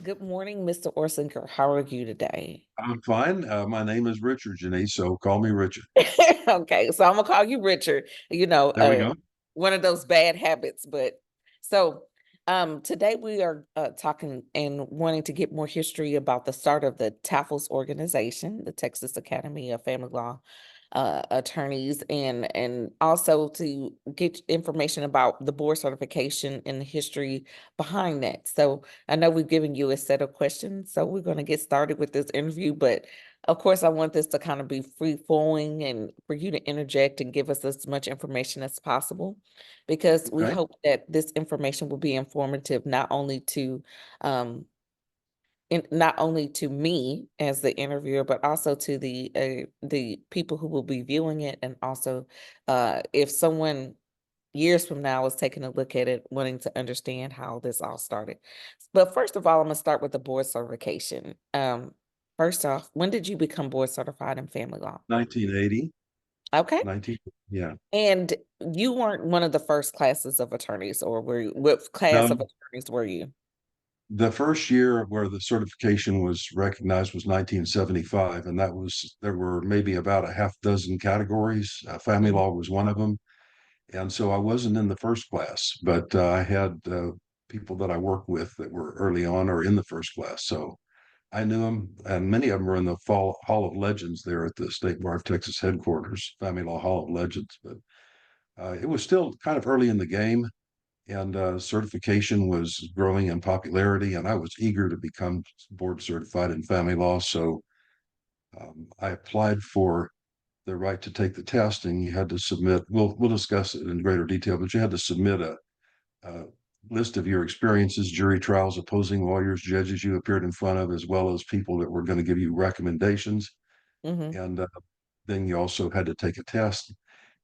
Good morning, Mr. Orsinger. How are you today? I'm fine. My name is Richard, Jeanice, so call me Richard. Okay, so I'm gonna call you Richard. You know, There we go. one of those bad habits, but so today we are talking and wanting to get more history about the start of the TAFLS organization, the Texas Academy of Family Law Attorneys, and also to get information about the board certification and the history behind that. So I know we've given you a set of questions, so we're going to get started with this interview, but of course, I want this to kind of be free flowing and for you to interject and give us as much information as possible, because we Okay. hope that this information will be informative um, not only to me as the interviewer, but also to the people who will be viewing it, and also if someone years from now is taking a look at it, wanting to understand how this all started. But first of all, I'm gonna start with the board certification. First off, when did you become board certified in family law? 1980, Okay. 19, yeah. And you weren't one of the first classes of attorneys, or were you? What class of No, attorneys were you? the first year where the certification was recognized was 1975, and there were maybe about a half dozen categories. Family Mhm. law was one of them, and so I wasn't in the first class, but I had people that I worked with that were early on or in the first class, so I knew them, and many of them were in the Hall of Legends there at the State Bar of Texas headquarters, Family Law Hall of Legends. But it was still kind of early in the game, and certification was growing in popularity, and I was eager to become board certified in family law. So I applied for the right to take the test, and you had to submit. We'll discuss it in greater detail, but you had to submit a list of your experiences, jury trials, opposing lawyers, judges you appeared in front of, as well as people that were going to give you recommendations. Mhm. And then you also had to take a test.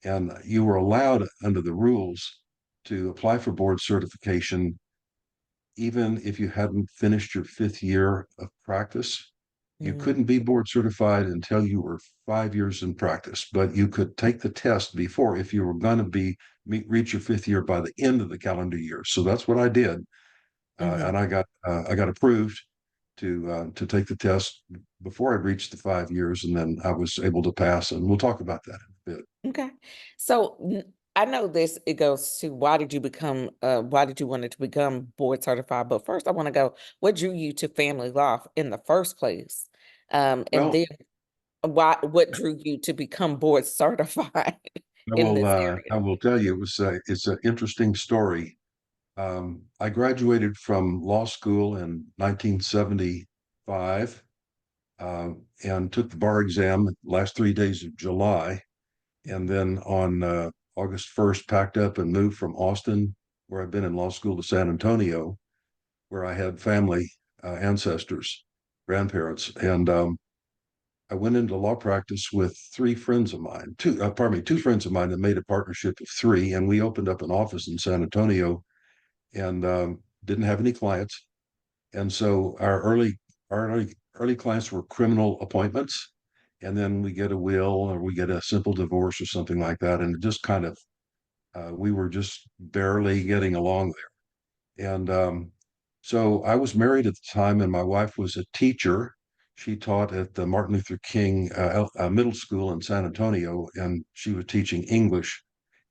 And you were allowed under the rules to apply for board certification, even if you hadn't finished your fifth year of practice. You Mhm. couldn't be board certified until you were 5 years in practice, but you could take the test before if you were going to reach your fifth year by the end of the calendar year. So that's what I did, Mhm. and I got approved to take the test before I reached the 5 years, and then I was able to pass. And we'll talk about that in a bit. Okay. So I know this, it goes to why did you want to become board certified? But first I want to go, what drew you to family law in the first place? And Well, then what drew you to become board certified in this I area? will tell you it's an interesting story. I graduated from law school in 1975, and took the bar exam last 3 days of July, and then on August 1st packed up and moved from Austin, where I've been in law school, to San Antonio, where I had family, ancestors, grandparents, and I went into law practice with three friends of mine, two friends of mine that made a partnership of three, and we opened up an office in San Antonio, and didn't have any clients. And so our early clients were criminal appointments, and then we get a will or we get a simple divorce or something like that, and it just kind of we were just barely getting along there. And so I was married at the time, and my wife was a teacher. She taught at the Martin Luther King Middle School in San Antonio, and she was teaching English.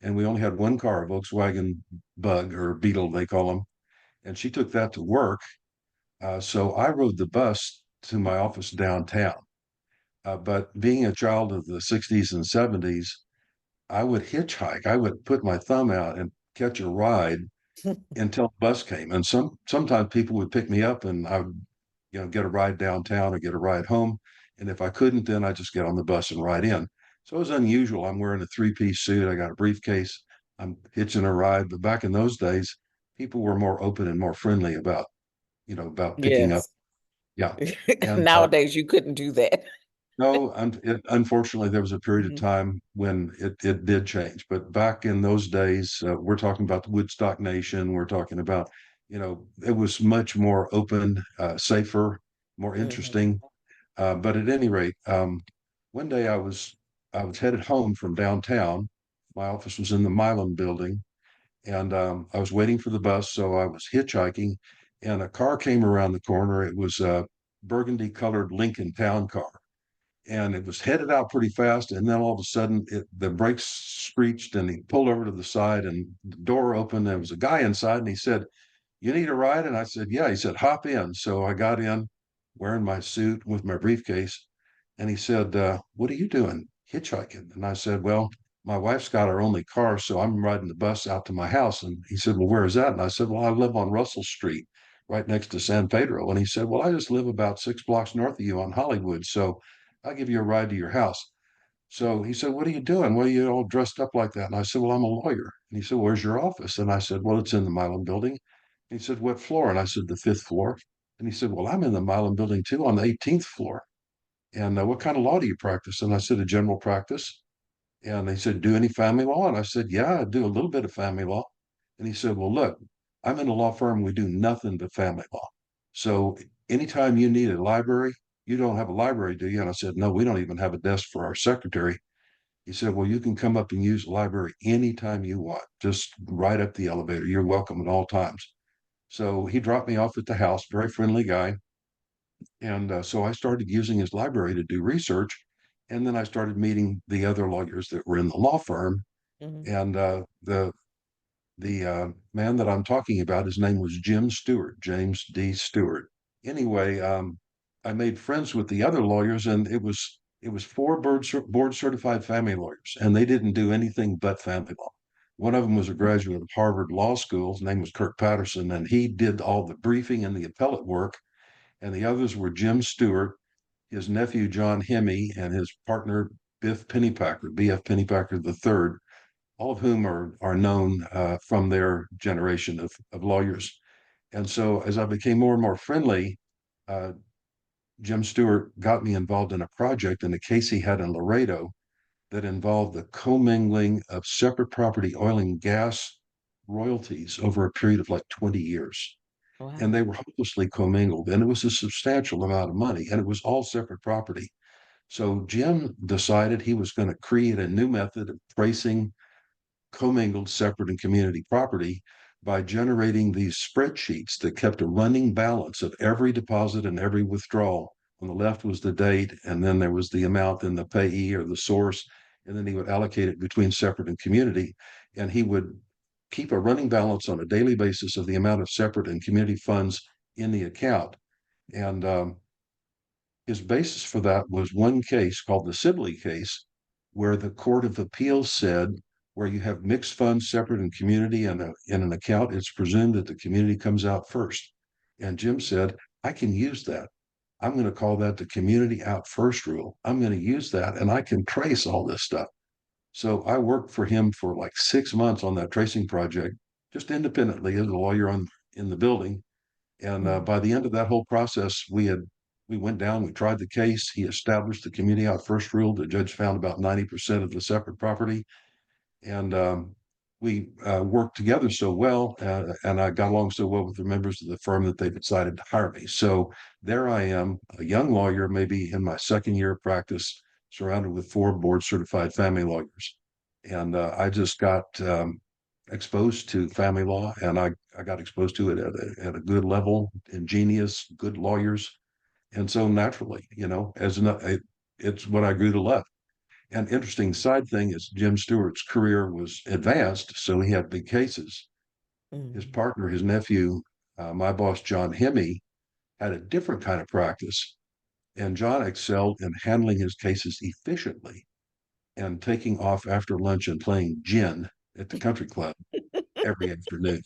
And we only had one car, a Volkswagen Bug or Beetle, they call them. And she took that to work. So I rode the bus to my office downtown. But being a child of the 60s and 70s, I would hitchhike. I would put my thumb out and catch a ride until the bus came. And sometimes people would pick me up, and I would, get a ride downtown or get a ride home. And if I couldn't, then I just get on the bus and ride in. So it was unusual. I'm wearing a three-piece suit. I got a briefcase. I'm hitching a ride. But back in those days, people were more open and more friendly about picking up. Yes. Yeah. And Nowadays you couldn't do that. no, unfortunately, there was a period of Mhm. time when it did change. But back in those days, we're talking about the Woodstock Nation. We're talking about, it was much more open, safer, more Mhm. interesting. But at any rate, one day I was headed home from downtown. My office was in the Milan building, and I was waiting for the bus, so I was hitchhiking, and a car came around the corner. It was a burgundy colored Lincoln Town car, and it was headed out pretty fast. And then all of a sudden, the brakes screeched, and he pulled over to the side, and the door opened. There was a guy inside, and he said, "You need a ride?" And I said, "Yeah." He said, "Hop in." So I got in, wearing my suit with my briefcase, and he said, "What are you doing? Hitchhiking?" And I said, "Well, my wife's got our only car, so I'm riding the bus out to my house." And he said, "Well, where is that?" And I said, "Well, I live on Russell Street, right next to San Pedro." And he said, "Well, I just live about 6 blocks north of you on Hollywood, so I'll give you a ride to your house." So he said, "What are you doing? Why are you all dressed up like that?" And I said, "Well, I'm a lawyer." And he said, "Where's your office?" And I said, "Well, it's in the Milam building." He said, "What floor?" And I said, "The fifth floor." And he said, "Well, I'm in the Milam building too, on the 18th floor. And what kind of law do you practice?" And I said, "A general practice." And he said, "Do any family law?" And I said, "Yeah, I do a little bit of family law." And he said, "Well, look, I'm in a law firm. We do nothing but family law. So anytime you need a library, you don't have a library, do you?" And I said, "No, we don't even have a desk for our secretary." He said, "Well, you can come up and use the library anytime you want. Just right up the elevator. You're welcome at all times." So he dropped me off at the house, very friendly guy. And so I started using his library to do research. And then I started meeting the other lawyers that were in the law firm. Mhm. And the man that I'm talking about, his name was Jim Stewart, James D. Stewart. Anyway, I made friends with the other lawyers, and it was four board certified family lawyers, and they didn't do anything but family law. One of them was a graduate of Harvard Law School. His name was Kirk Patterson, and he did all the briefing and the appellate work. And the others were Jim Stewart, his nephew John Hemme, and his partner Biff Pennypacker, B.F. Pennypacker III, all of whom are known from their generation of lawyers. And so as I became more and more friendly, uh, Jim Stewart got me involved in a project in a case he had in Laredo that involved the commingling of separate property oil and gas royalties over a period of like 20 years. And Wow. they were hopelessly commingled, and it was a substantial amount of money, and it was all separate property. So Jim decided he was going to create a new method of tracing commingled separate and community property by generating these spreadsheets that kept a running balance of every deposit and every withdrawal. On the left was the date, and then there was the amount in the payee or the source, and then he would allocate it between separate and community. And he would keep a running balance on a daily basis of the amount of separate and community funds in the account. And his basis for that was one case called the Sibley case, where the Court of Appeals said, where you have mixed funds, separate and community in an account, it's presumed that the community comes out first. And Jim said, "I can use that. I'm going to call that the community out first rule. I'm going to use that, and I can trace all this stuff." So I worked for him for like 6 months on that tracing project, just independently as a lawyer in the building. And Mhm. by the end of that whole process, we went down, we tried the case. He established the community out first rule. The judge found about 90% of the separate property, and we worked together so well, and I got along so well with the members of the firm that they decided to hire me. So there I am, a young lawyer, maybe in my second year of practice, surrounded with four board certified family lawyers, and I just got exposed to family law, and I got exposed to it at a good level, ingenious, good lawyers. And so naturally, it's what I grew to love. An interesting side thing is Jim Stewart's career was advanced, so he had big cases. His Mhm. partner, his nephew, my boss, John Hemme, had a different kind of practice. And John excelled in handling his cases efficiently and taking off after lunch and playing gin at the country club every afternoon.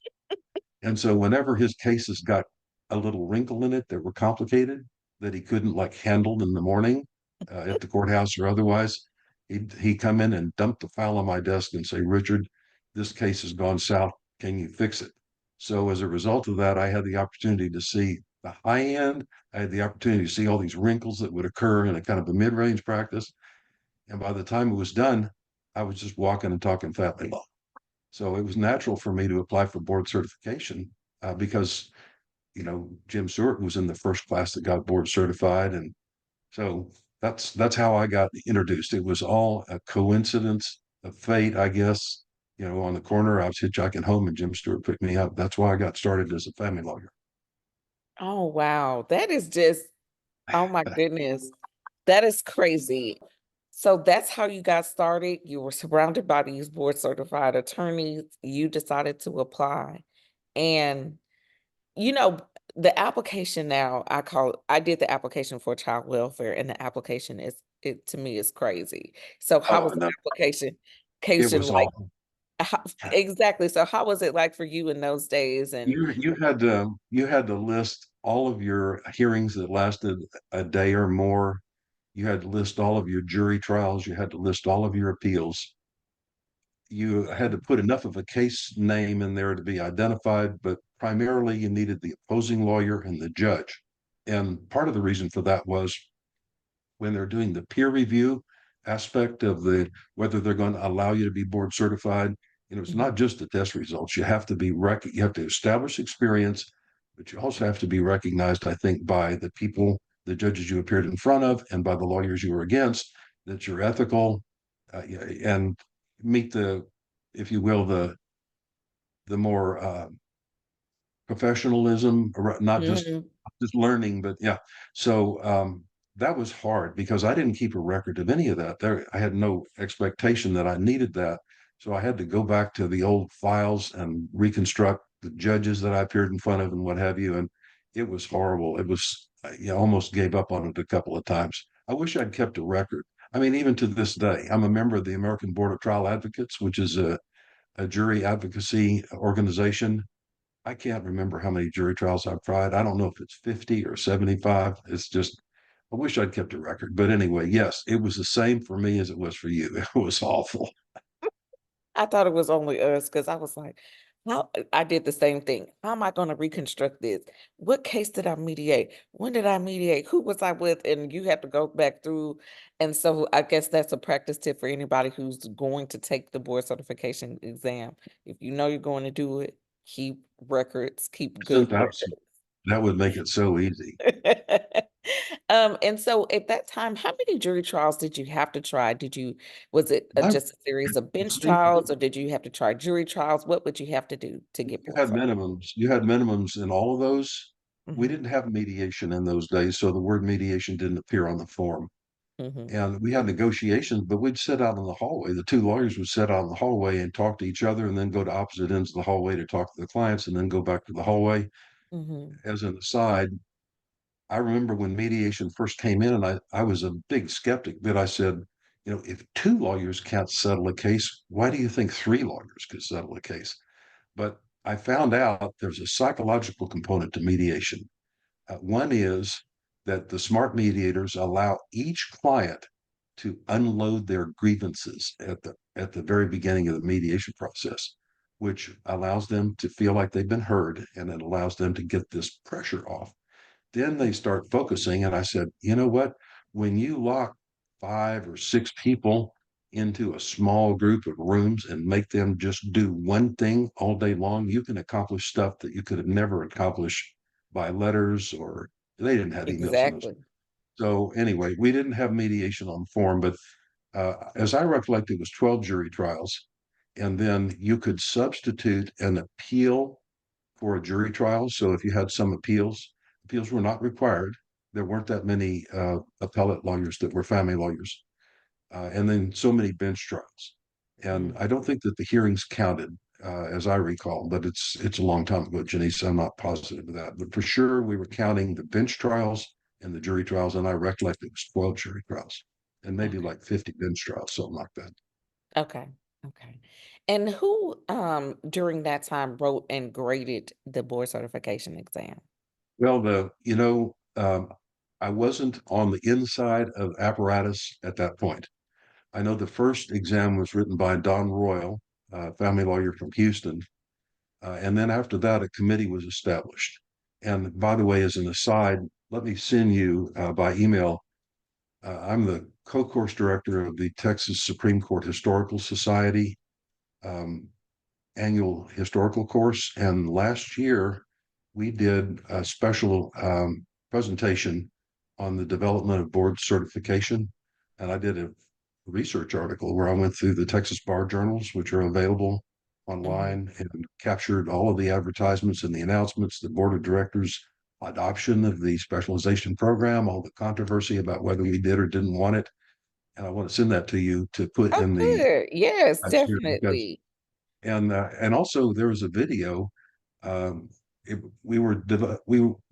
And so whenever his cases got a little wrinkle in it that were complicated, that he couldn't like handle in the morning at the courthouse or otherwise, he'd come in and dump the file on my desk and say, "Richard, this case has gone south. Can you fix it?" So as a result of that, I had the opportunity to see the high end. I had the opportunity to see all these wrinkles that would occur in a kind of a mid-range practice. And by the time it was done, I was just walking and talking family law. So it was natural for me to apply for board certification because Jim Stewart was in the first class that got board certified, and so that's how I got introduced. It was all a coincidence of fate, I guess. On the corner, I was hitchhiking home, and Jim Stewart picked me up. That's why I got started as a family lawyer. Oh, wow. That is just, oh my goodness. That is crazy. So that's how you got started. You were surrounded by these board certified attorneys. You decided to apply. And, you know, the application now, I did the application for child welfare, and the application it to me is crazy. So how Oh, was the no, application it application was like? awful. Exactly. So how was it like for you in those days? And You had to list all of your hearings that lasted a day or more. You had to list all of your jury trials. You had to list all of your appeals. You had to put enough of a case name in there to be identified, but primarily you needed the opposing lawyer and the judge. And part of the reason for that was when they're doing the peer review aspect of the whether they're going to allow you to be board certified, it's Mhm, not just the test results. You have to you have to establish experience, but you also have to be recognized, I think, by the people, the judges you appeared in front of, and by the lawyers you were against, that you're ethical, and meet the, if you will, the more professionalism, not mhm, just learning, but yeah. So that was hard because I didn't keep a record of any of that. There, I had no expectation that I needed that. So I had to go back to the old files and reconstruct the judges that I appeared in front of and what have you. And it was horrible. It was, you almost gave up on it a couple of times. I wish I'd kept a record. I mean, even to this day, I'm a member of the American Board of Trial Advocates, which is a jury advocacy organization. I can't remember how many jury trials I've tried. I don't know if it's 50 or 75. It's just, I wish I'd kept a record. But anyway, yes, it was the same for me as it was for you. It was awful. I thought it was only us because I was like, how I did the same thing. How am I going to reconstruct this? What case did I mediate? When did I mediate? Who was I with? And you have to go back through. And so I guess that's a practice tip for anybody who's going to take the board certification exam. If you know you're going to do it, keep records, keep good Isn't that, records. that would make it so easy. And so at that time, how many jury trials did you have to try? Was it I, just a series of bench think trials, or did you have to try jury trials? What would you have to do to get board certified? you had minimums in all of those. We Mhm, didn't have mediation in those days, so the word mediation didn't appear on the form. mhm, And we had negotiations, but we'd sit out in the hallway. The two lawyers would sit out in the hallway and talk to each other and then go to opposite ends of the hallway to talk to the clients and then go back to the hallway. mhm. As an aside, I remember when mediation first came in, and I was a big skeptic, but I said, if two lawyers can't settle a case, why do you think three lawyers could settle a case? But I found out there's a psychological component to mediation. One is that the smart mediators allow each client to unload their grievances at the very beginning of the mediation process, which allows them to feel like they've been heard, and it allows them to get this pressure off. Then they start focusing. And I said, you know what? When you lock 5 or 6 people into a small group of rooms and make them just do one thing all day long, you can accomplish stuff that you could have never accomplished by letters, or they didn't have emails in those. Exactly. So anyway, we didn't have mediation on form, but as I recollect, it was 12 jury trials. And then you could substitute an appeal for a jury trial. So if you had some appeals were not required. There weren't that many appellate lawyers that were family lawyers, and then so many bench trials. And Mm, I don't think that the hearings counted, as I recall, but it's a long time ago, Janice. I'm not positive of that, but for sure we were counting the bench trials and the jury trials, and I recollect it was 12 jury trials and maybe okay. like 50 bench trials, something like that. Okay. Okay. And who during that time wrote and graded the board certification exam? Well, I wasn't on the inside of apparatus at that point. I know the first exam was written by Don Royal, a family lawyer from Houston. And then after that, a committee was established. And by the way, as an aside, let me send you by email. I'm the co-course director of the Texas Supreme Court Historical Society um, annual historical course. And last year, we did a special presentation on the development of board certification. And I did a research article where I went through the Texas Bar Journals, which are available Mhm, online, and captured all of the advertisements and the announcements, the board of directors adoption of the specialization program, all the controversy about whether we did or didn't want it. And I want to send that to you to put Oh, in the good. Yes, here because definitely. and also there was a video. Um, we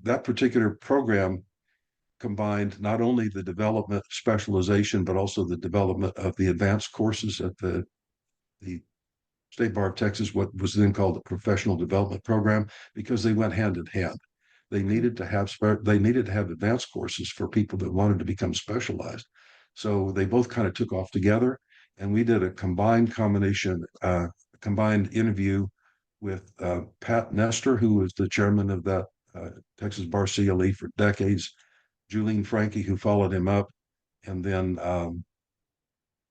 that particular program combined not only the development of specialization but also the development of the advanced courses at the State Bar of Texas, what was then called the Professional Development Program, because they went hand in hand. Mhm. They needed to have advanced courses for people that wanted to become specialized. So they both kind of took off together, and we did a combined interview with Pat Nestor, who was the chairman of that Texas Bar CLE for decades, Julian Frankie, who followed him up, and then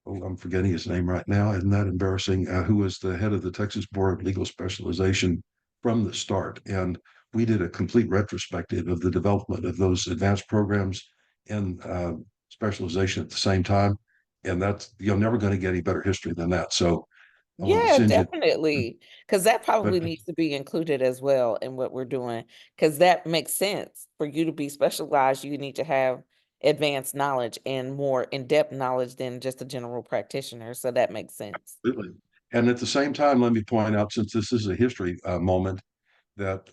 oh, I'm forgetting his name right now. Isn't that embarrassing? Who was the head of the Texas Board of Legal Specialization from the start. And we did a complete retrospective of the development of those advanced programs and specialization at the same time. And that's, you're never going to get any better history than that. So I wanted to Yeah, send you, definitely. Because that but probably needs to be included as well in what we're doing. Because that makes sense. For you to be specialized, you need to have advanced knowledge and more in-depth knowledge than just a general practitioner. So that makes sense. absolutely. And at the same time, let me point out, since this is a history moment, that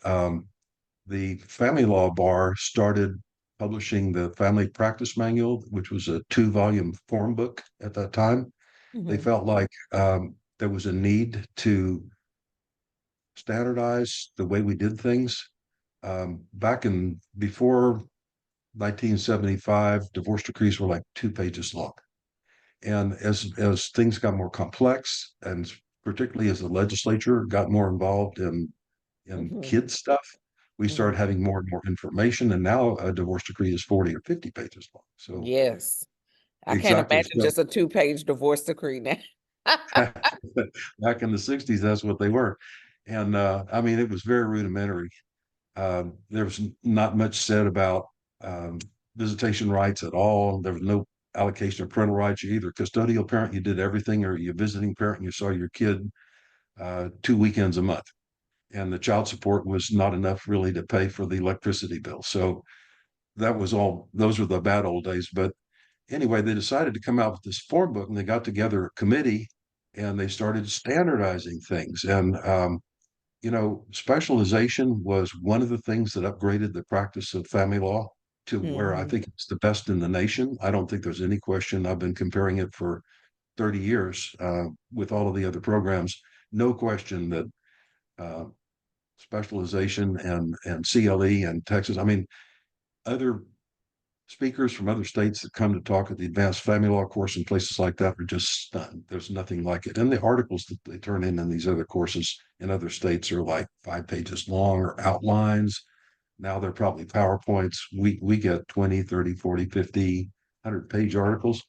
the family law bar started publishing the family practice manual, which was a 2-volume form book at that time. They Mhm. felt like there was a need to standardize the way we did things. Back in before 1975, divorce decrees were like 2 pages long. And as things got more complex, and particularly as the legislature got more involved in Mhm. kid stuff, we Mhm. started having more and more information. And now a divorce decree is 40 or 50 pages long. So Yes. I can't exactly. imagine So just a two-page divorce decree now. back in the 60s, that's what they were. And I mean, it was very rudimentary. There was not much said about um, visitation rights at all. There was no allocation of parental rights. You either custodial parent, you did everything, or you visiting parent, and you saw your kid 2 weekends a month. And the child support was not enough really to pay for the electricity bill. So that was all, those were the bad old days. But anyway, they decided to come out with this form book and they got together a committee and they started standardizing things. And specialization was one of the things that upgraded the practice of family law to where I Mhm. think it's the best in the nation. I don't think there's any question. I've been comparing it for 30 years with all of the other programs. No question that uh, specialization and CLE and Texas, I mean, other speakers from other states that come to talk at the advanced family law course and places like that are just stunned. There's nothing like it. And the articles that they turn in these other courses in other states are like 5 pages long or outlines. Now they're probably PowerPoints. We get 20, 30, 40, 50, 100-page articles.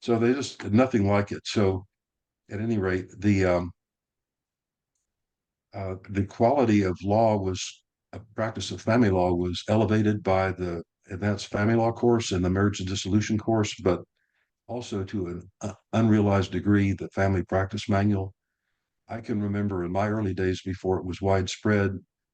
So they just nothing like it. So at any rate, the quality of law was a practice of family law was elevated by the advanced family law course and the marriage and dissolution course, but also to an unrealized degree, the family practice manual. I can remember in my early days before it was widespread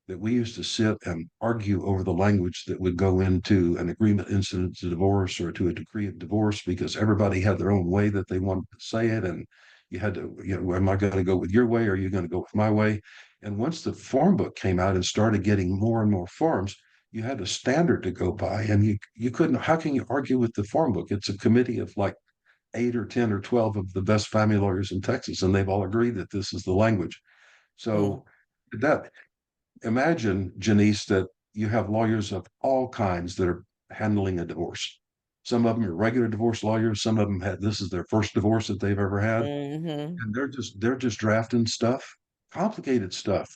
that we used to sit and argue over the language that would go into an agreement incident to divorce or to a decree of divorce because everybody had their own way that they wanted to say it. And you had to, am I going to go with your way or are you going to go with my way? And once the form book came out and started getting more and more forms, you had a standard to go by and you couldn't, how can you argue with the form book? It's a committee of like 8 or 10 or 12 of the best family lawyers in Texas, and they've all agreed that this is the language. Mm. So that imagine, Jeanice, that you have lawyers of all kinds that are handling a divorce. Some of them are regular divorce lawyers. Some of them had this is their first divorce that they've ever had, Mhm. and they're just drafting stuff, complicated stuff,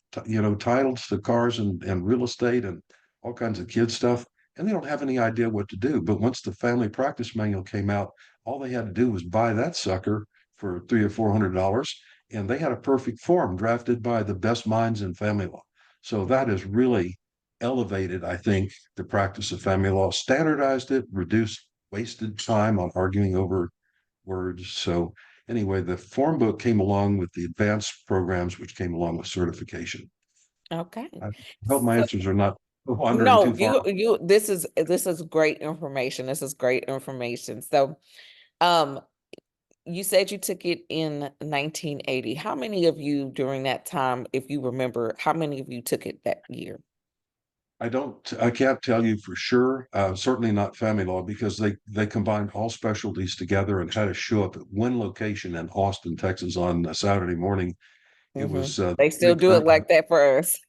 titles to cars and real estate and all kinds of kid stuff, and they don't have any idea what to do. But once the family practice manual came out, all they had to do was buy that sucker for $300 or $400, and they had a perfect form drafted by the best minds in family law. So that has really elevated, I think, the practice of family law, standardized it, reduced wasted time on arguing over words. So anyway, the form book came along with the advanced programs, which came along with certification. Okay. I hope my So answers are not wandering No, too far. this is great information. This is great information. So, um, you said you took it in 1980. How many of you during that time, if you remember, how many of you took it that year? I can't tell you for sure. Certainly not family law because they combined all specialties together and had to show up at one location in Austin, Texas on a Saturday morning. It Hmm. was They still do it like that for us.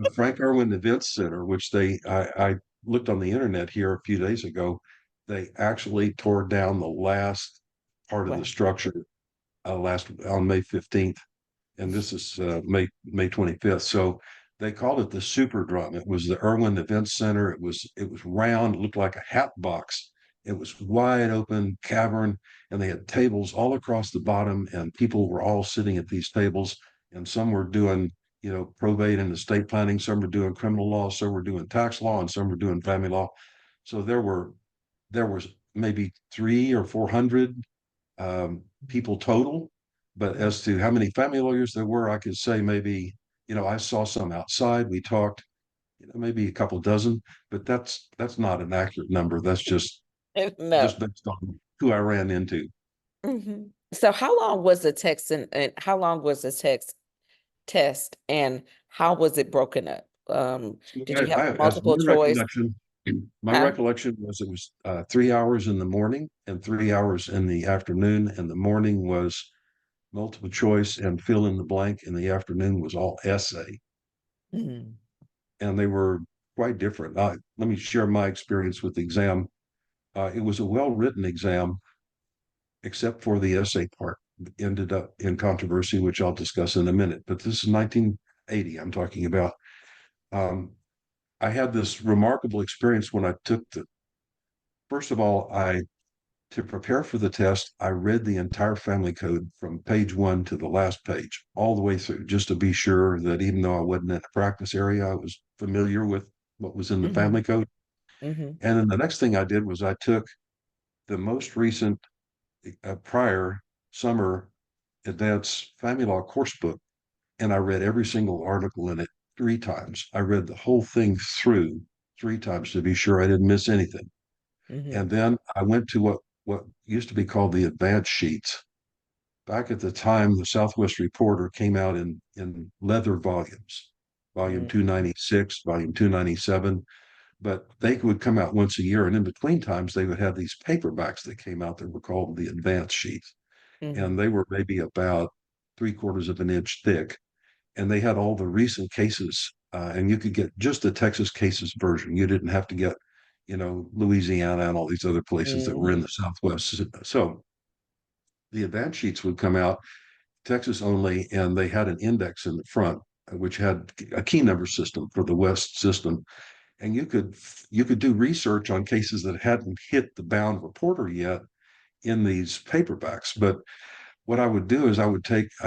The Frank Irwin Events Center, which I looked on the internet here a few days ago. They actually tore down the last part of the Wow. structure last on May 15th, and this is May 25th. So they called it the Superdrum. It was the Irwin Events Center. It was round, looked like a hat box. It was wide open cavern, and they had tables all across the bottom, and people were all sitting at these tables, and some were doing probate and estate planning, some were doing criminal law, some were doing tax law, and some were doing family law. So there was maybe 300 or 400 people total. But as to how many family lawyers there were, I could say maybe, I saw some outside. We talked, maybe a couple dozen, but that's not an accurate number. That's just No. just based on who I ran into. Mhm. So how long was the text and how long was the text test and how was it broken up? So Did you have as multiple choice? my Huh? recollection was it was 3 hours in the morning and 3 hours in the afternoon. And the morning was multiple choice and fill in the blank, and the afternoon was all essay. Mhm. And they were quite different. Let me share my experience with the exam. It was a well-written exam, except for the essay part. Ended up in controversy, which I'll discuss in a minute. But this is 1980 I'm talking about. Um, I had this remarkable experience when I took the. First of all, to prepare for the test, I read the entire family code from page one to the last page, all the way through, just to be sure that even though I wasn't in a practice area, I was familiar with what was in the family Mhm. code. Mhm. And then the next thing I did was I took the most recent prior summer advanced family law course book, and I read every single article in it 3 times. I read the whole thing through 3 times to be sure I didn't miss anything. And Mhm. then I went to what used to be called the advanced sheets. Back at the time, the Southwest Reporter came out in leather volumes, volume Mhm. 296, volume 297, but they would come out once a year. And in between times, they would have these paperbacks that came out that were called the advanced sheets. And Mhm. they were maybe about 3/4 of an inch thick. And they had all the recent cases. And you could get just the Texas cases version. You didn't have to get, Louisiana and all these other places that were in Mhm. the Southwest. So the advanced sheets would come out Texas only, and they had an index in the front, which had a key number system for the West system. And you could do research on cases that hadn't hit the bound reporter yet in these paperbacks. But what I would do is I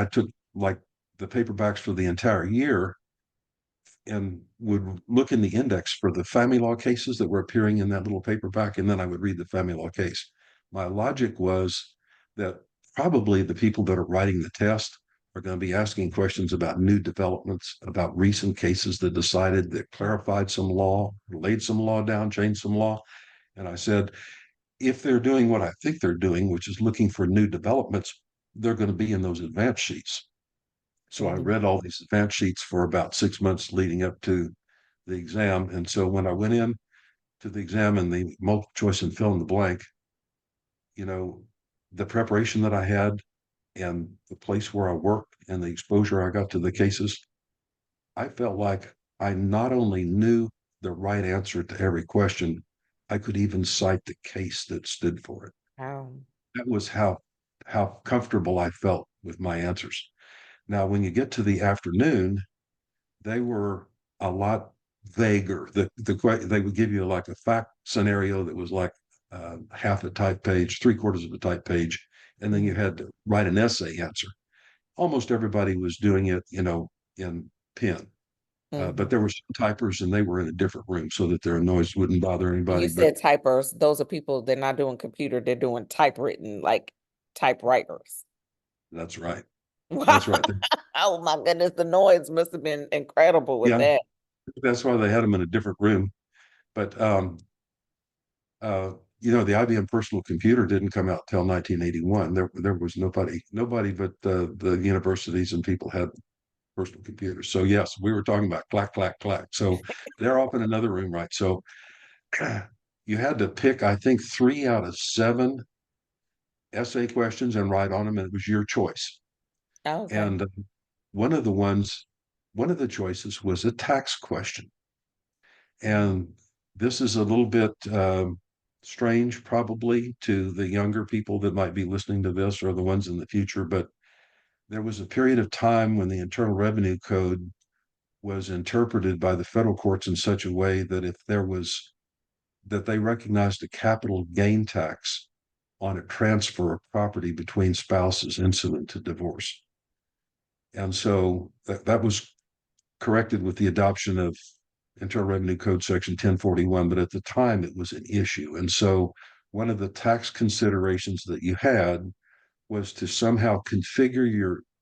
took like the paperbacks for the entire year and would look in the index for the family law cases that were appearing in that little paperback, and then I would read the family law case. My logic was that probably the people that are writing the test are going to be asking questions about new developments, about recent cases that clarified some law, laid some law down, changed some law. And I said, if they're doing what I think they're doing, which is looking for new developments, they're going to be in those advanced sheets. So I Mhm. read all these advanced sheets for about 6 months leading up to the exam. And so when I went in to the exam and the multiple choice and fill in the blank, you know, the preparation that I had and the place where I worked and the exposure I got to the cases, I felt like I not only knew the right answer to every question, I could even cite the case that stood for it. Wow. That was how comfortable I felt with my answers. Now, when you get to the afternoon, they were a lot vaguer. They would give you like a fact scenario that was like half a type page, 3/4 of a type page, and then you Mhm. had to write an essay answer. Almost everybody was doing it, in pen. But Mhm. there were some typers, and they were in a different room so that their noise wouldn't bother When you anybody. But said typers, those are people, they're not doing computer, they're doing typewritten, like typewriters. that's right. Wow. That's right. Oh my goodness, the noise must have been incredible with Yeah, that. That's why they had them in a different room. But you know, the IBM personal computer didn't come out till 1981. There was nobody but the universities and people had personal computers. So yes, we were talking about clack, clack, clack. So they're off in another room, right? So you had to pick, I think, 3 out of 7 essay questions and write on them, and it was your choice. Okay. And one of the ones, one of the choices was a tax question. And this is a little bit strange, probably, to the younger people that might be listening to this or the ones in the future. But there was a period of time when the Internal Revenue Code was interpreted by the federal courts in such a way that if there was that they recognized a capital gain tax on a transfer of property between spouses incident to divorce. And so that was corrected with the adoption of Internal Revenue Code Section 1041, but at the time it was an issue. And so one of the tax considerations that you had was to somehow configure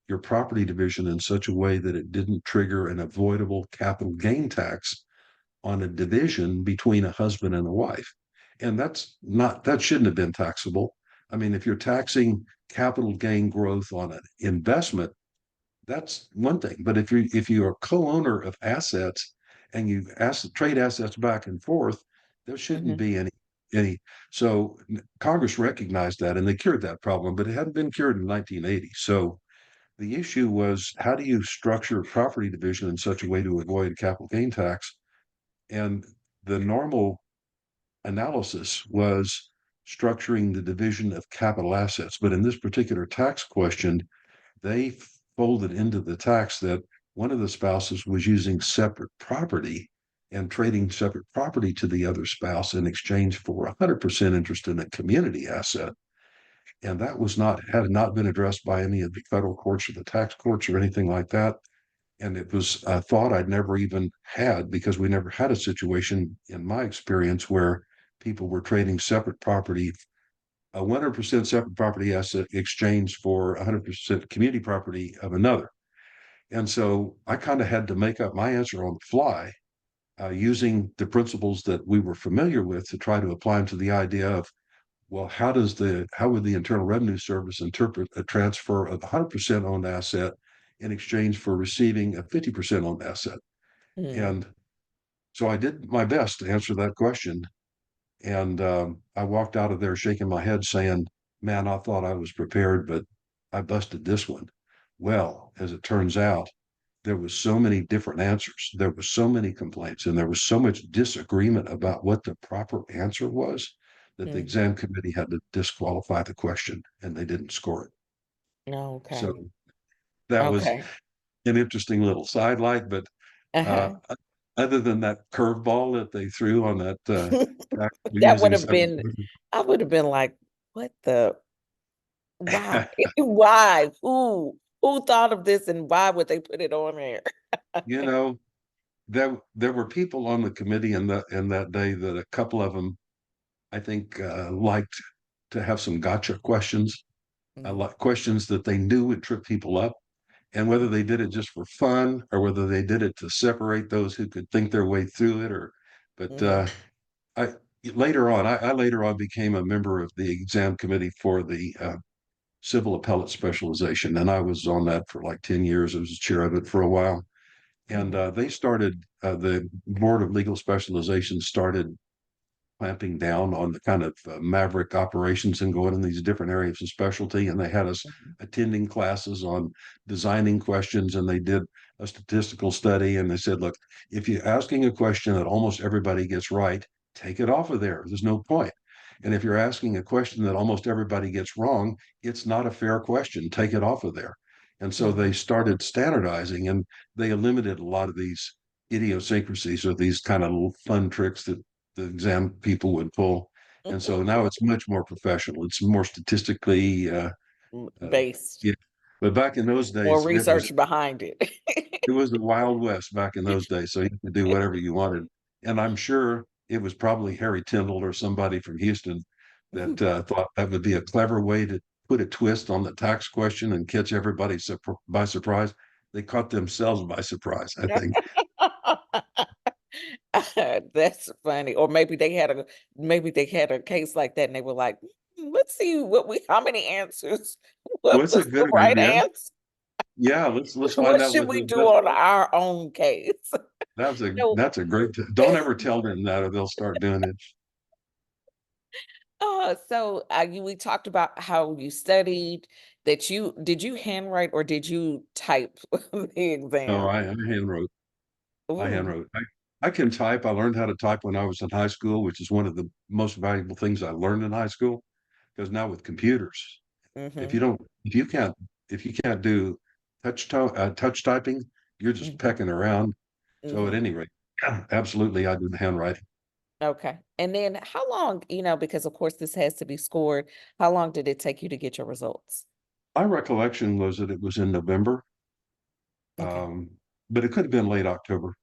your property division in such a way that it didn't trigger an avoidable capital gain tax on a division between a husband and a wife. And that shouldn't have been taxable. I mean, if you're taxing capital gain growth on an investment, that's one thing. But if you're a co-owner of assets and you trade assets back and forth, there shouldn't Hmm. be any. So Congress recognized that and they cured that problem, but it hadn't been cured in 1980. So the issue was, how do you structure property division in such a way to avoid capital gain tax? And the normal analysis was structuring the division of capital assets. But in this particular tax question, they folded into the tax that one of the spouses was using separate property and trading separate property to the other spouse in exchange for 100% interest in a community asset. And that had not been addressed by any of the federal courts or the tax courts or anything like that. And it was a thought I'd never even had, because we never had a situation in my experience where people were trading separate property, a 100% separate property asset exchanged for 100% community property of another. And so I kind of had to make up my answer on the fly, using the principles that we were familiar with to try to apply them to the idea of, well, how would the Internal Revenue Service interpret a transfer of a 100% owned asset in exchange for receiving a 50% owned asset? Mm. And so I did my best to answer that question. And I walked out of there shaking my head saying, man, I thought I was prepared, but I busted this one. Well, as it turns out, there was so many different answers. There were so many complaints, and there was so much disagreement about what the proper answer was that the Mm. exam committee had to disqualify the question, and they didn't score it. So Okay. that was Okay. an interesting little sidelight. But uh, Uh-huh. other than that curveball that they threw on that That would using have separate, been, I would have been like, what the, why? Why? Who thought of this and why would they put it on there? you know, there were people on the committee in that day that a couple of them I think liked to have some gotcha questions, Mm, like questions that they knew would trip people up, and whether they did it just for fun or whether they did it to separate those who could think their way through it. Or, but mhm, I later on, I later on became a member of the exam committee for the civil appellate specialization, and I was on that for like 10 years. I was the chair of it for a while, and mhm, they started the board of legal specialization started clamping down on the kind of maverick operations and going in these different areas of specialty. And they had us mhm, attending classes on designing questions, and they did a statistical study. And they said, look, if you're asking a question that almost everybody gets right, take it off of there. There's no point. And if you're asking a question that almost everybody gets wrong, it's not a fair question. Take it off of there. And so they mhm, started standardizing, and they eliminated a lot of these idiosyncrasies or these kind of little fun tricks that the exam people would pull. And so now it's much more professional. It's more statistically, uh, based, yeah. But back in those more days, research behind it. it was the Wild West back in those days. So you could do whatever you wanted. And I'm sure it was probably Harry Tyndall or somebody from Houston that thought that would be a clever way to put a twist on the tax question and catch everybody by surprise. They caught themselves by surprise, I think. That's funny. Or maybe they had a case like that and they were like, let's see how many answers, what What's a was the good right idea? answer? Yeah, let's find What out should what we the do on our own case? No. that's a great don't ever tell them that or they'll start doing it. We talked about how you studied, that did you handwrite or did you type the No, exam? I handwrote. I Ooh. handwrote. I can type. I learned how to type when I was in high school, which is one of the most valuable things I learned in high school. Because now with computers, if you Mm-hmm. don't, if you can't do touch typing, you're just Mm-hmm. pecking around. So at Mm-hmm. any rate, yeah, absolutely, I do the handwriting. Okay. And then how long, because of course this has to be scored, how long did it take you to get your results? My recollection was that it was in November, Okay. um, but it could have been late October.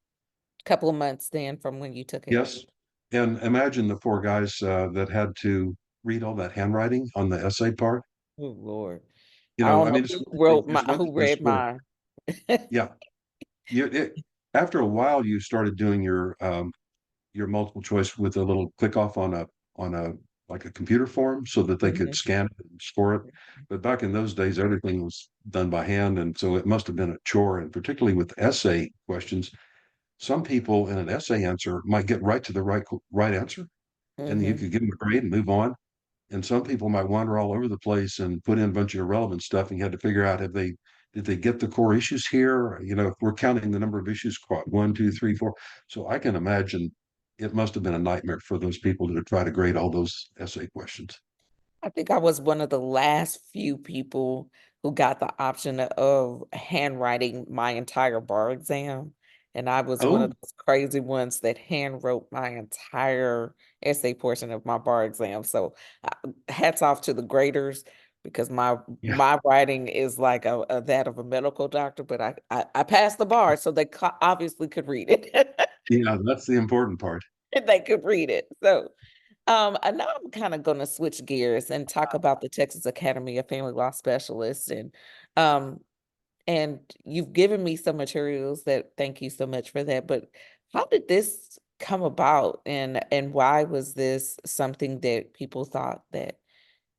Couple of months then from when you took it. Yes. And imagine the poor guys that had to read all that handwriting on the essay part. Oh Lord. You I know, don't I know mean, who wrote my it's one thing who to read score. mine. Yeah. You, it, After a while, you started doing your multiple choice with a little click off on a like a computer form so that they could Mhm. scan it and score it. But back in those days, everything was done by hand, and so it must have been a chore. And particularly with essay questions, some people in an essay answer might get right to the right answer, and you Mhm. could give them a grade and move on. And some people might wander all over the place and put in a bunch of irrelevant stuff, and you had to figure out, did they get the core issues here? You know, if we're counting the number of issues, one, two, three, four. So I can imagine it must have been a nightmare for those people to try to grade all those essay questions. I think I was one of the last few people who got the option of handwriting my entire bar exam. And I was one of Oh, those crazy ones that hand wrote my entire essay portion of my bar exam. So hats off to the graders because my yeah, my writing is like that of a medical doctor, but I passed the bar, so they obviously could read it. yeah, that's the important part. They could read it. So and now I'm kind of going to switch gears and talk about the Texas Academy of Family Law Specialists, um, and you've given me some materials that thank you so much for that. But how did this come about, and why was this something that people thought that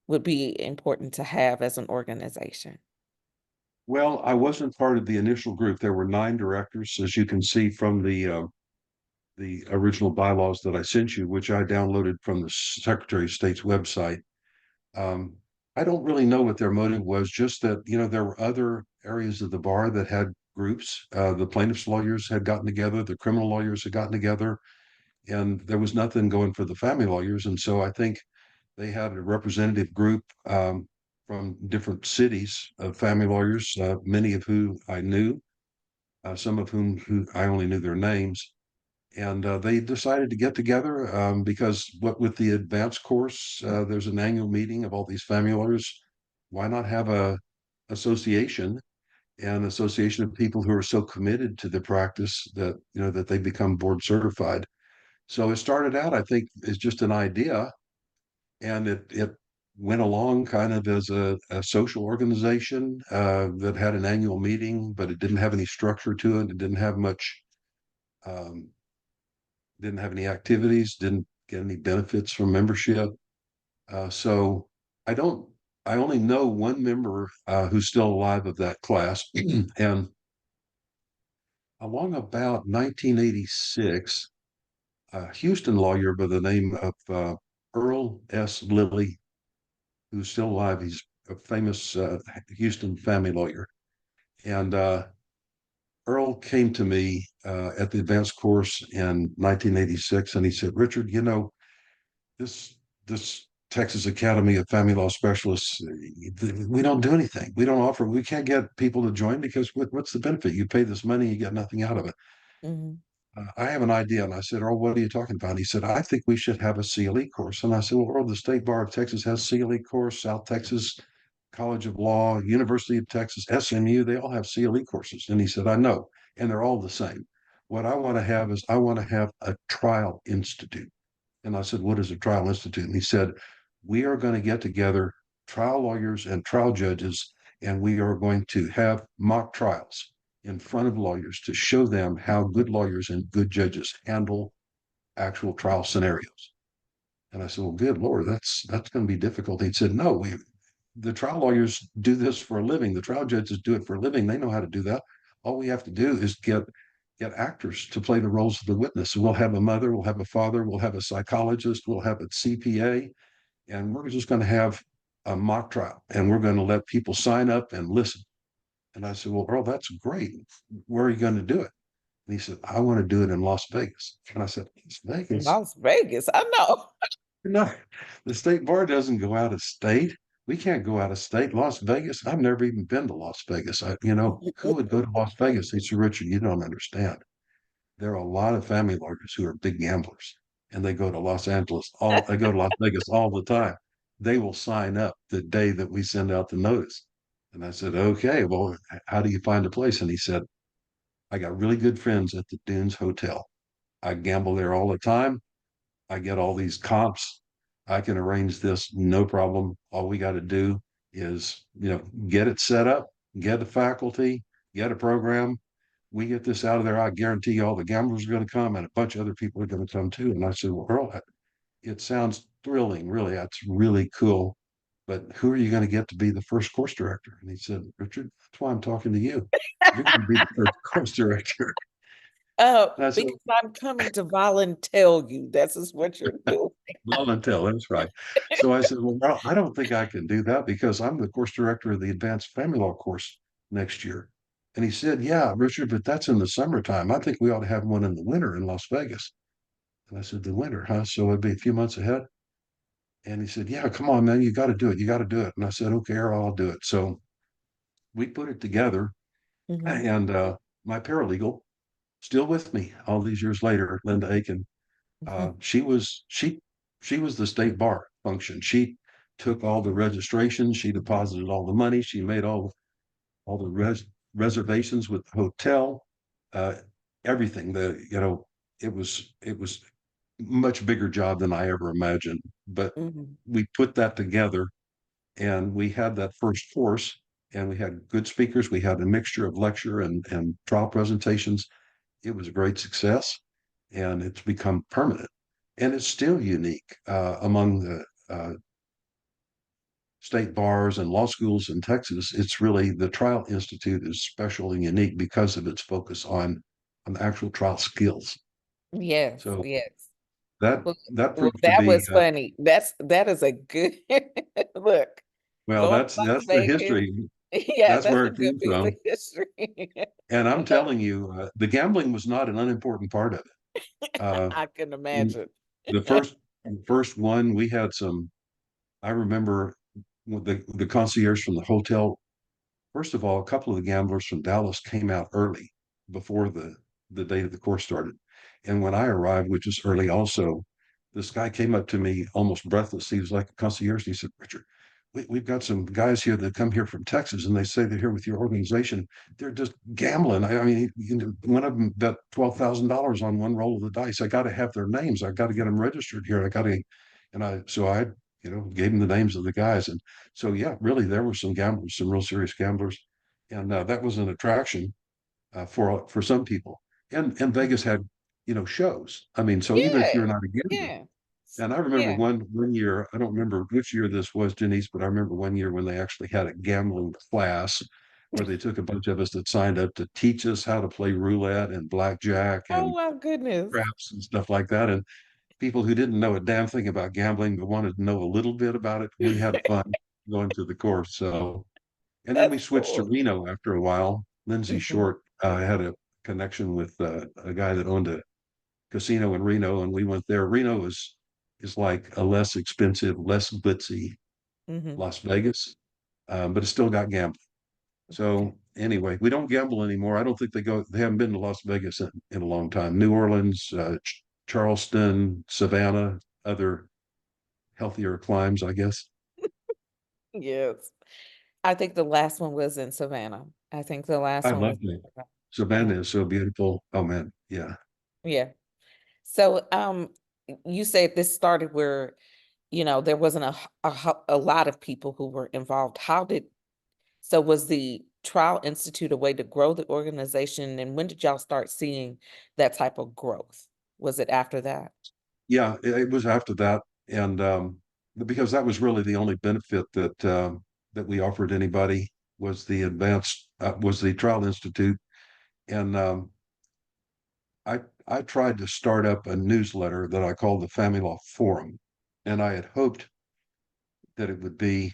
would be important to have as an organization? Well, I wasn't part of the initial group. There were 9 directors, as you can see from the original bylaws that I sent you, which I downloaded from the Secretary of State's website. Um, I don't really know what their motive was, just that, there were other areas of the bar that had groups. The plaintiffs' lawyers had gotten together, the criminal lawyers had gotten together, and there was nothing going for the family lawyers. And so I think they had a representative group from different cities of family lawyers, many of whom I knew, some of who I only knew their names. And they decided to get together because what with the advanced course, there's an annual meeting of all these family lawyers. Why not have a association, an association of people who are so committed to the practice that that they become board certified? So it started out, I think, as just an idea, and it went along kind of as a social organization that had an annual meeting, but it didn't have any structure to it. It um, didn't have any activities, didn't get any benefits from membership. So I don't, I only know one member who's still alive of that class. And along about 1986, a Houston lawyer by the name of Earl S. Lilly, who's still alive, he's a famous Houston family lawyer. And Earl came to me at the advanced course in 1986, and he said, Richard, this this Texas Academy of Family Law Specialists, we don't do anything. We don't offer. We can't get people to join because what's the benefit? You pay this money, you get nothing out of it. Mhm. I have an idea, and I said, "Oh, what are you talking about?" And he said, "I think we should have a CLE course." And I said, "Well, the State Bar of Texas has CLE course. South Texas College of Law, University of Texas, SMU, they all have CLE courses." And he said, "I know, and they're all the same. What I want to have is I want to have a trial institute." And I said, "What is a trial institute?" And he said, "We are going to get together trial lawyers and trial judges, and we are going to have mock trials in front of lawyers to show them how good lawyers and good judges handle actual trial scenarios. And I said, well, good Lord, that's going to be difficult. He said, no, the trial lawyers do this for a living. The trial judges do it for a living. They know how to do that. All we have to do is get actors to play the roles of the witness. We'll have a mother, we'll have a father, we'll have a psychologist, we'll have a CPA, and we're just going to have a mock trial, and we're going to let people sign up and listen. And I said, well, Earl, that's great. Where are you going to do it? And he said, I want to do it in Las Vegas. And I said, Las Vegas? Las Vegas, I know. No, the state bar doesn't go out of state. We can't go out of state. Las Vegas, I've never even been to Las Vegas. Who would go to Las Vegas? He said, Richard, you don't understand. There are a lot of family lawyers who are big gamblers, and they go to they go to Las Vegas all the time. They will sign up the day that we send out the notice. And I said, okay, well, how do you find a place? And he said, I got really good friends at the Dunes Hotel. I gamble there all the time. I get all these comps. I can arrange this, no problem. All we got to do is, get it set up, get a faculty, get a program. We get this out of there. I guarantee you all the gamblers are going to come and a bunch of other people are going to come too. And I said, well, Earl, it sounds thrilling. Really, that's really cool. But who are you going to get to be the first course director? And he said, Richard, that's why I'm talking to you. You're going to be the first course director. I said, Because I'm coming to volunteer you. This is what you're doing. volunteer, that's right. So I said, well, I don't think I can do that because I'm the course director of the Advanced Family Law course next year. And he said, yeah, Richard, but that's in the summertime. I think we ought to have one in the winter in Las Vegas. And I said, the winter, huh? So it'd be a few months ahead. And he said, yeah, come on, man, you got to do it. You got to do it. And I said, okay, I'll do it. So we put it together. Mhm, And my paralegal, still with me all these years later, Linda Aiken, mhm, she was the state bar function. She took all the registrations, she deposited all the money, she made all the reservations with the hotel, uh, everything. It was much bigger job than I ever imagined. But mhm. we put that together, and we had that first course, and we had good speakers. We had a mixture of lecture and trial presentations. It was a great success, and it's become permanent. And it's still unique among the state bars and law schools in Texas. It's really, the Trial Institute is special and unique because of its focus on the actual trial skills. Yes, So yes. that Well, that well, proved to that be was funny. That is a good look. well. Going to That's Las the Vegas. history. Yeah, That's that's where a it good came piece of from. history. And I'm telling you, the gambling was not an unimportant part of it. Uh, I can in imagine. the first one, we had some. I remember with the concierge from the hotel. First of all, a couple of the gamblers from Dallas came out early before the day of the course started. And when I arrived, which was early also, this guy came up to me almost breathless. He was like a concierge. And he said, Richard, we've got some guys here that come here from Texas, and they say they're here with your organization. They're just gambling. I mean, one of them bet $12,000 on one roll of the dice. I got to have their names. I got to get them registered here. So I gave him the names of the guys. And so, yeah, really, there were some gamblers, some real serious gamblers. And that was an attraction for some people. And Vegas had, shows. I mean, so even if you're Yeah, not a gambler, yeah, and I remember yeah. one year, I don't remember which year this was, Janice, but I remember one year when they actually had a gambling class where they took a bunch of us that signed up to teach us how to play roulette and blackjack Oh and my goodness. craps and stuff like that. And people who didn't know a damn thing about gambling but wanted to know a little bit about it, we had fun going through the course. So, and then we That's switched to cool. Reno after a while. Lindsay Mhm, Short had a connection with a guy that owned a casino in Reno, and we went there. Reno is like a less expensive, less glitzy mhm. Las Vegas, but it's still got gambling. Okay. So anyway, we don't gamble anymore. I don't think they haven't been to Las Vegas in a long time. New Orleans, Charleston, Savannah, other healthier climes, I guess. Yes. I think the last one was in Savannah. I think the last I one love was in it. Savannah. Yeah. Savannah is so beautiful. Oh man, yeah. Yeah. So, you said this started where, there wasn't a lot of people who were involved. So was the Trial Institute a way to grow the organization? And when did y'all start seeing that type of growth? Was it after that? Yeah, it was after that. And because that was really the only benefit that we offered anybody was the was the Trial Institute. And I tried to start up a newsletter that I called the Family Law Forum. And I had hoped that it would be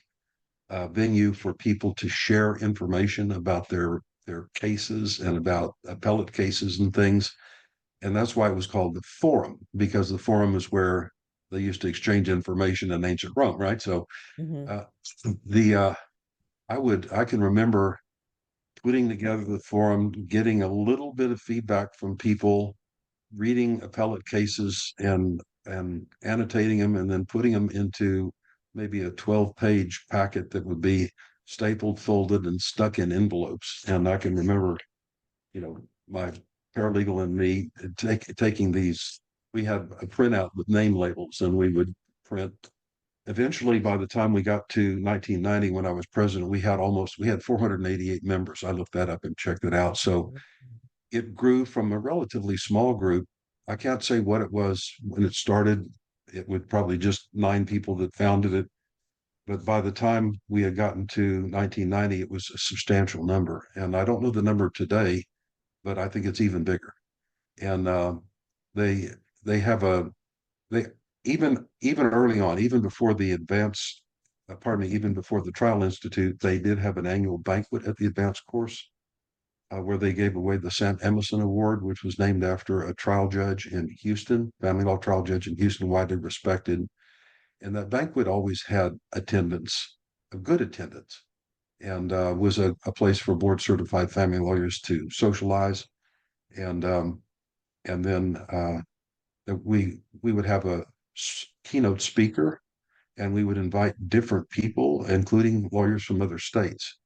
a venue for people to share information about their cases and about appellate cases and things. And that's why it was called the Forum, because the Forum is where they used to exchange information in ancient Rome, right? So Hmm. uh, the I can remember putting together the forum, getting a little bit of feedback from people, reading appellate cases and annotating them, and then putting them into maybe a 12-page packet that would be stapled, folded, and stuck in envelopes. And I can remember, my paralegal and me taking these. We had a printout with name labels, and we would print. Eventually, by the time we got to 1990, when I was president, we had 488 members. I looked that up and checked it out. So it grew from a relatively small group. I can't say what it was when it started. It was probably just 9 people that founded it. But by the time we had gotten to 1990, it was a substantial number. And I don't know the number today, but I think it's even bigger. And they they have a they even early on, even before the advanced, pardon me, even before the Trial Institute, they did have an annual banquet at the advanced course where they gave away the Sam Emerson Award, which was named after a trial judge in Houston, family law trial judge in Houston, widely respected. And that banquet always had attendance, a good attendance, and was a place for board certified family lawyers to socialize. And and then we would have a keynote speaker, and we would invite different people, including lawyers from other states,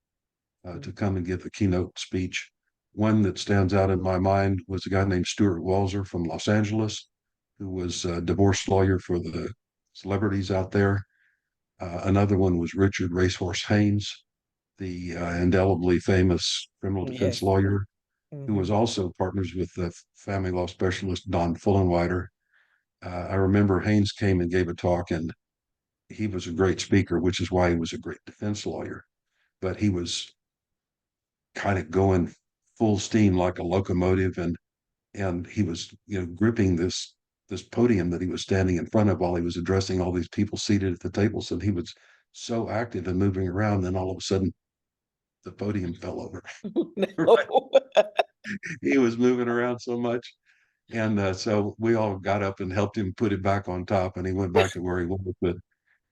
to come and give a keynote speech. One that stands out in my mind was a guy named Stuart Walzer from Los Angeles, who was a divorce lawyer for the celebrities out there. Another one was Richard Racehorse Haynes, the indelibly famous criminal defense Yes. lawyer, who Hmm. was also partners with the family law specialist Don Fullenwider. I remember Haynes came and gave a talk, and he was a great speaker, which is why he was a great defense lawyer. But he was kind of going full steam like a locomotive, and he was gripping this podium that he was standing in front of while he was addressing all these people seated at the tables, and he was so active and moving around. Then all of a sudden, the podium fell over. Right? No. He was moving around so much. And so we all got up and helped him put it back on top, and he went back to where he was. But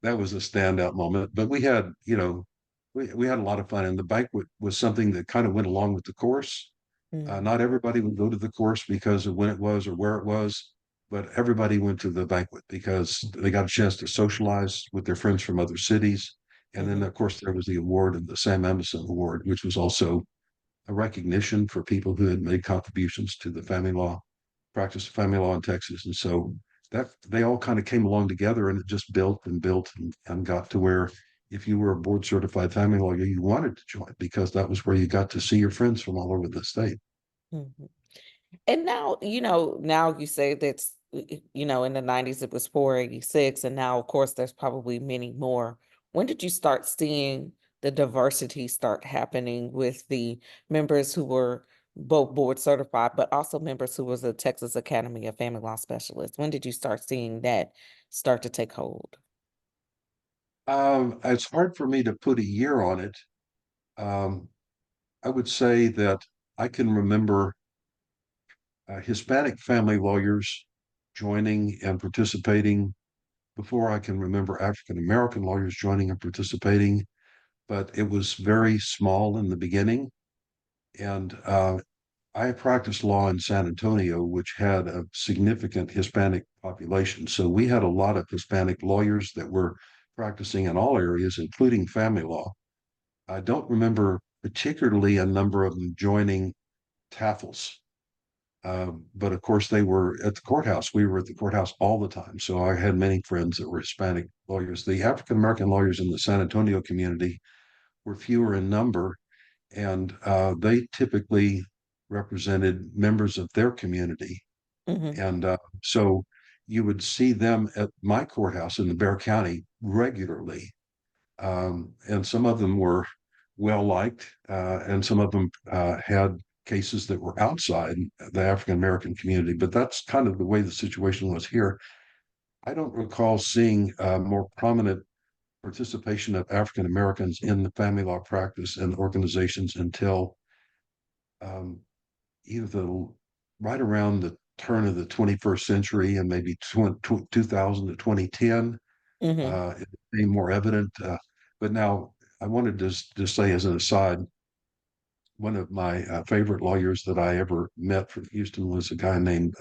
that was a standout moment. But we had a lot of fun, and the banquet was something that kind of went along with the course. Mhm. Not everybody would go to the course because of when it was or where it was, but everybody went to the banquet because they got a chance to socialize with their friends from other cities. And then, Mhm. of course, there was the award of the Sam Emerson Award, which was also a recognition for people who had made contributions to the family law practice of family law in Texas. And so that they all kind of came along together, and it just built and built and got to where if you were a board certified family lawyer, you wanted to join because that was where you got to see your friends from all over the state. Mhm. And now, now you say that's, in the 90s it was 486, and now, of course, there's probably many more. When did you start seeing the diversity start happening with the members who were both board certified, but also members who was the Texas Academy of Family Law Specialists? When did you start seeing that start to take hold? It's hard for me to put a year on it. Um, I would say that I can remember Hispanic family lawyers joining and participating before I can remember African American lawyers joining and participating, but it was very small in the beginning. And I practiced law in San Antonio, which had a significant Hispanic population. So we had a lot of Hispanic lawyers that were practicing in all areas, including family law. I don't remember particularly a number of them joining TAFLS. But of course, they were at the courthouse. We were at the courthouse all the time. So I had many friends that were Hispanic lawyers. The African American lawyers in the San Antonio community were fewer in number, and they typically represented members of their community. Mhm. And so you would see them at my courthouse in the Bear County regularly. And some of them were well liked, and some of them had cases that were outside the African American community. But that's kind of the way the situation was here. I don't recall seeing more prominent participation of African Americans in the family law practice and organizations until um, either right around the turn of the 21st century and maybe 2000 to 2010. Mhm. It became more evident. But now I wanted to just say as an aside, one of my favorite lawyers that I ever met from Houston was a guy named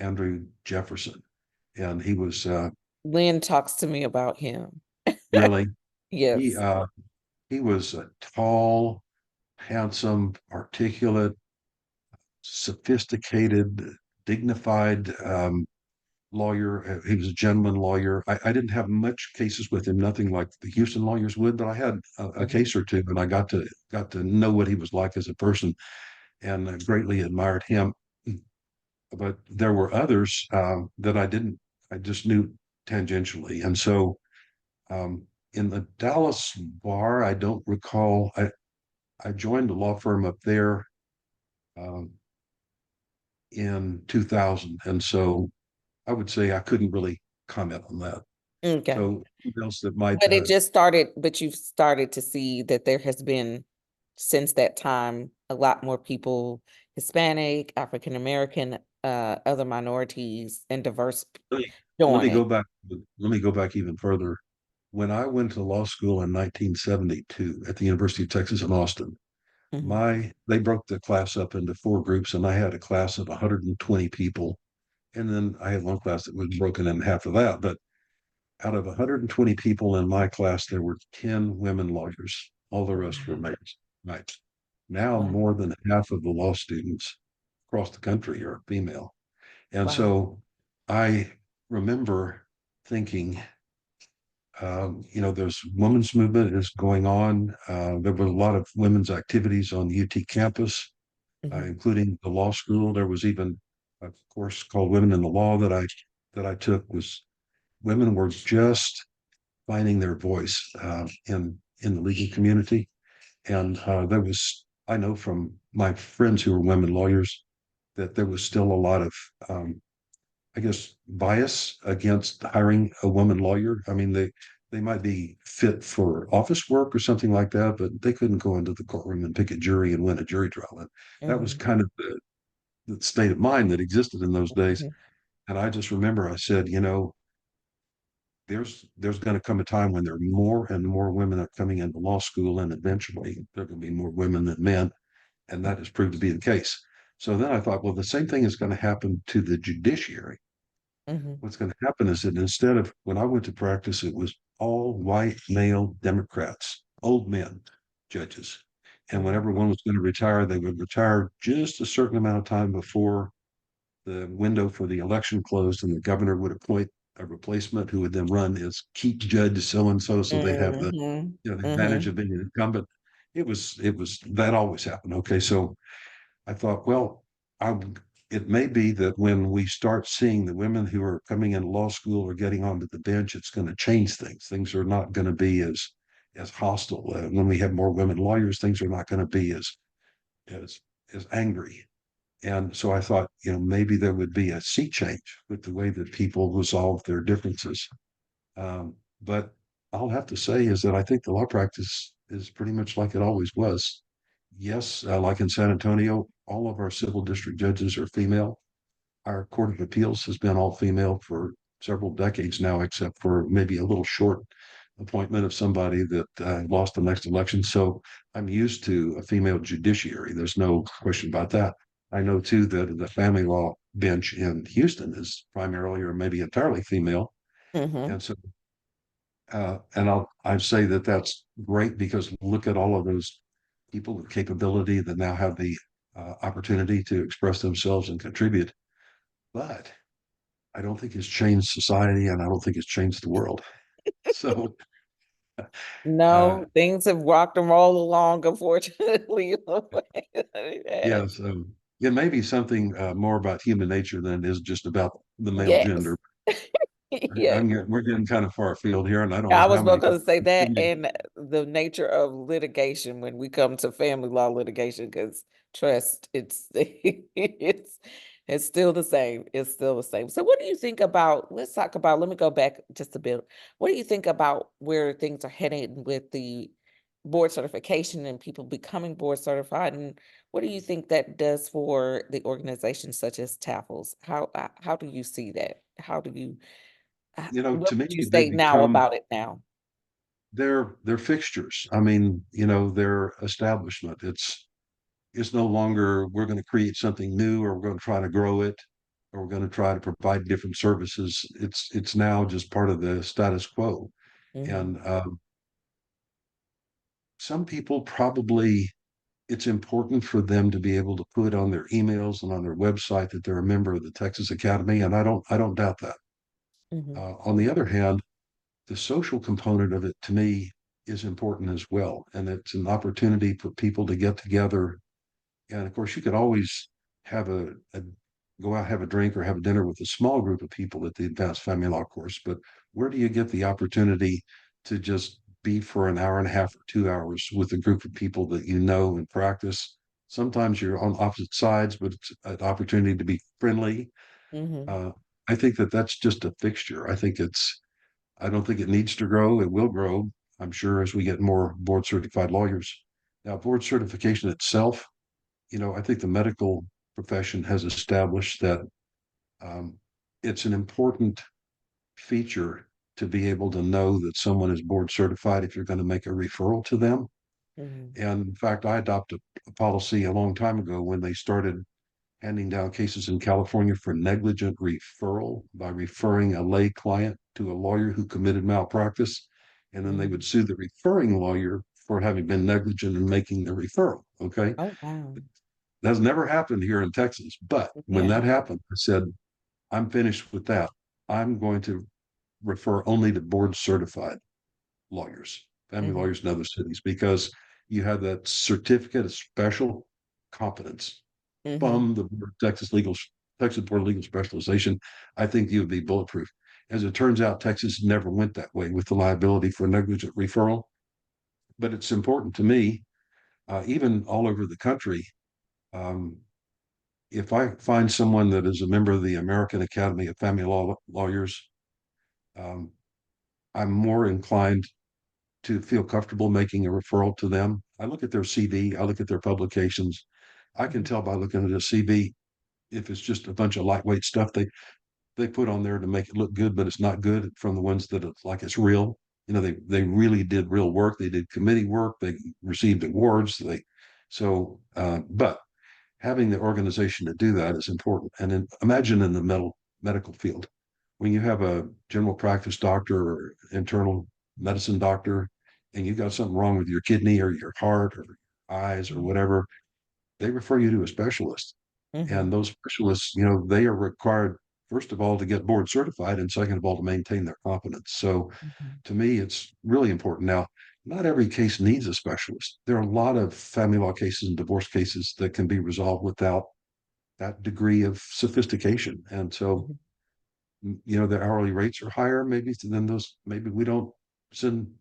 Andrew Jefferson. And he was Lynn talks to me about him. really, he, Yes. uh, he was a tall, handsome, articulate, sophisticated, dignified lawyer. He was a gentleman lawyer. I didn't have much cases with him, nothing like the Houston lawyers would, but I had a Mhm. case or two, and I got to know what he was like as a person, and I greatly admired him. But there were others that I didn't. I just knew tangentially, and so um, in the Dallas bar, I don't recall. I joined a law firm up there um, in 2000, and so I would say I couldn't really comment on that. Okay. So who else that might But it just started, but you've started to see that there has been, since that time, a lot more people, Hispanic, African American, other minorities and diverse let me let me joining. go back let me go back even further. When I went to law school in 1972 at the University of Texas in Austin, Mhm. my they broke the class up into four groups, and I had a class of 120 people, and then I had one class that was broken in half of that. But out of 120 people in my class, there were 10 women lawyers. All the rest were Wow. males. Right. Now, Wow. more than half of the law students across the country are female. And Wow. so I remember thinking, there's women's movement is going on. There were a lot of women's activities on the UT campus, Mhm. including the law school. There was even a course called Women in the Law that I took. Was women were just finding their voice in the legal community, and there was I know from my friends who were women lawyers that there was still a lot of I guess bias against hiring a woman lawyer. I mean, they might be fit for office work or something like that, but they couldn't go into the courtroom and pick a jury and win a jury trial. And that was Mhm. kind of the state of mind that existed in those days. Mhm. And I just remember I said, there's going to come a time when there are more and more women are coming into law school, and eventually there are going to be more women than men, and that has proved to be the case. So then I thought, well, the same thing is going to happen to the judiciary. Mhm. What's going to happen is that instead of when I went to practice, it was all white male Democrats, old men judges. And Mhm. whenever one was going to retire, they would retire just a certain amount of time before the window for the election closed, and the governor would appoint a replacement who would then run as keep judge so and so, so they'd have Mhm. the advantage Mhm. of being an incumbent. It was that always happened. Okay, so I thought, well, I, it may be that when we start seeing the women who are coming into law school or getting onto the bench, it's going to change things. Things are not going to be as hostile. When we have more women lawyers, things are not going to be as as angry. And so I thought, maybe there would be a sea change with the way that people resolve their differences. But I'll have to say is that I think the law practice is pretty much like it always was. Yes, like in San Antonio, all of our civil district judges are female. Our Court of Appeals has been all female for several decades now, except for maybe a little short appointment of somebody that lost the next election. So I'm used to a female judiciary. There's no question about that. I know too that the family law bench in Houston is primarily or maybe entirely female. Mhm. And so I'd say that that's great because look at all of those people with capability that now have the opportunity to express themselves and contribute. But I don't think it's changed society, and I don't think it's changed the world. So uh, No, things have rocked and rolled along, unfortunately. yeah, Yes. it may be something more about human nature than it is just about the male Yes. gender. Yeah. We're getting kind of far afield here, and I don't know I how was many about people to say that contributed. and the nature of litigation when we come to family law litigation, because trust, it's it's still the same. It's still the same. So what do you think about, let's talk about, let me go back just a bit. What do you think about where things are headed with the board certification and people becoming board certified? And what do you think that does for the organizations such as TAFLS? How do you see that? How do you To what me, would you they say now become about it now? they're fixtures. I mean, their establishment. It's no longer we're going to create something new or we're going to try to grow it or we're going to try to provide different services. It's now just part of the status quo. Mhm, And some people probably it's important for them to be able to put on their emails and on their website that they're a member of the Texas Academy, and I don't doubt that. mhm, On the other hand, the social component of it to me is important as well, and it's an opportunity for people to get together. And of course, you could always have a go out, have a drink, or have a dinner with a small group of people at the Advanced Family Law course. But where do you get the opportunity to just be for an hour and a half or 2 hours with a group of people that you know and practice? Sometimes you're on opposite sides, but it's an opportunity to be friendly. mhm, Uh, I think that that's just a fixture. I don't think it needs to grow. It will grow, I'm sure, as we get more board certified lawyers. Now, board certification itself, I think the medical profession has established that um, it's an important feature to be able to know that someone is board certified if you're going to make a referral to them. mhm, And in fact, I adopted a policy a long time ago when they started handing down cases in California for negligent referral by referring a lay client to a lawyer who committed malpractice. And then they would mhm. sue the referring lawyer for having been negligent in making the referral. Okay. Oh, wow. That's never happened here in Texas. But when Yeah. that happened, I said, I'm finished with that. I'm going to refer only to board certified lawyers, family Mhm, lawyers in other cities, because you have that certificate of special competence mhm, from the Texas Board of Legal Specialization. I think you would be bulletproof. As it turns out, Texas never went that way with the liability for negligent referral. But it's important to me, even all over the country. Um, if I find someone that is a member of the American Academy of Family Law Lawyers, um, I'm more inclined to feel comfortable making a referral to them. I look at their CV, I look at their publications. I can mhm, tell by looking at a CV if it's just a bunch of lightweight stuff they put on there to make it look good, but it's not good from the ones that it's like it's real. They really did real work. They did committee work. They received awards. But having the organization to do that is important. And then imagine in the medical field, when you have a general practice doctor or internal medicine doctor, and you got something wrong with your kidney or your heart or eyes or mhm, whatever, they refer you to a specialist. mhm, And those specialists, they are required, first of all, to get board certified, and second of all, to maintain their competence. So mhm, to me, it's really important. Now, not every case needs a specialist. There are a lot of family law cases and divorce cases that can be resolved without that degree of sophistication. And so, mhm, the hourly rates are higher, maybe than those, maybe we don't send,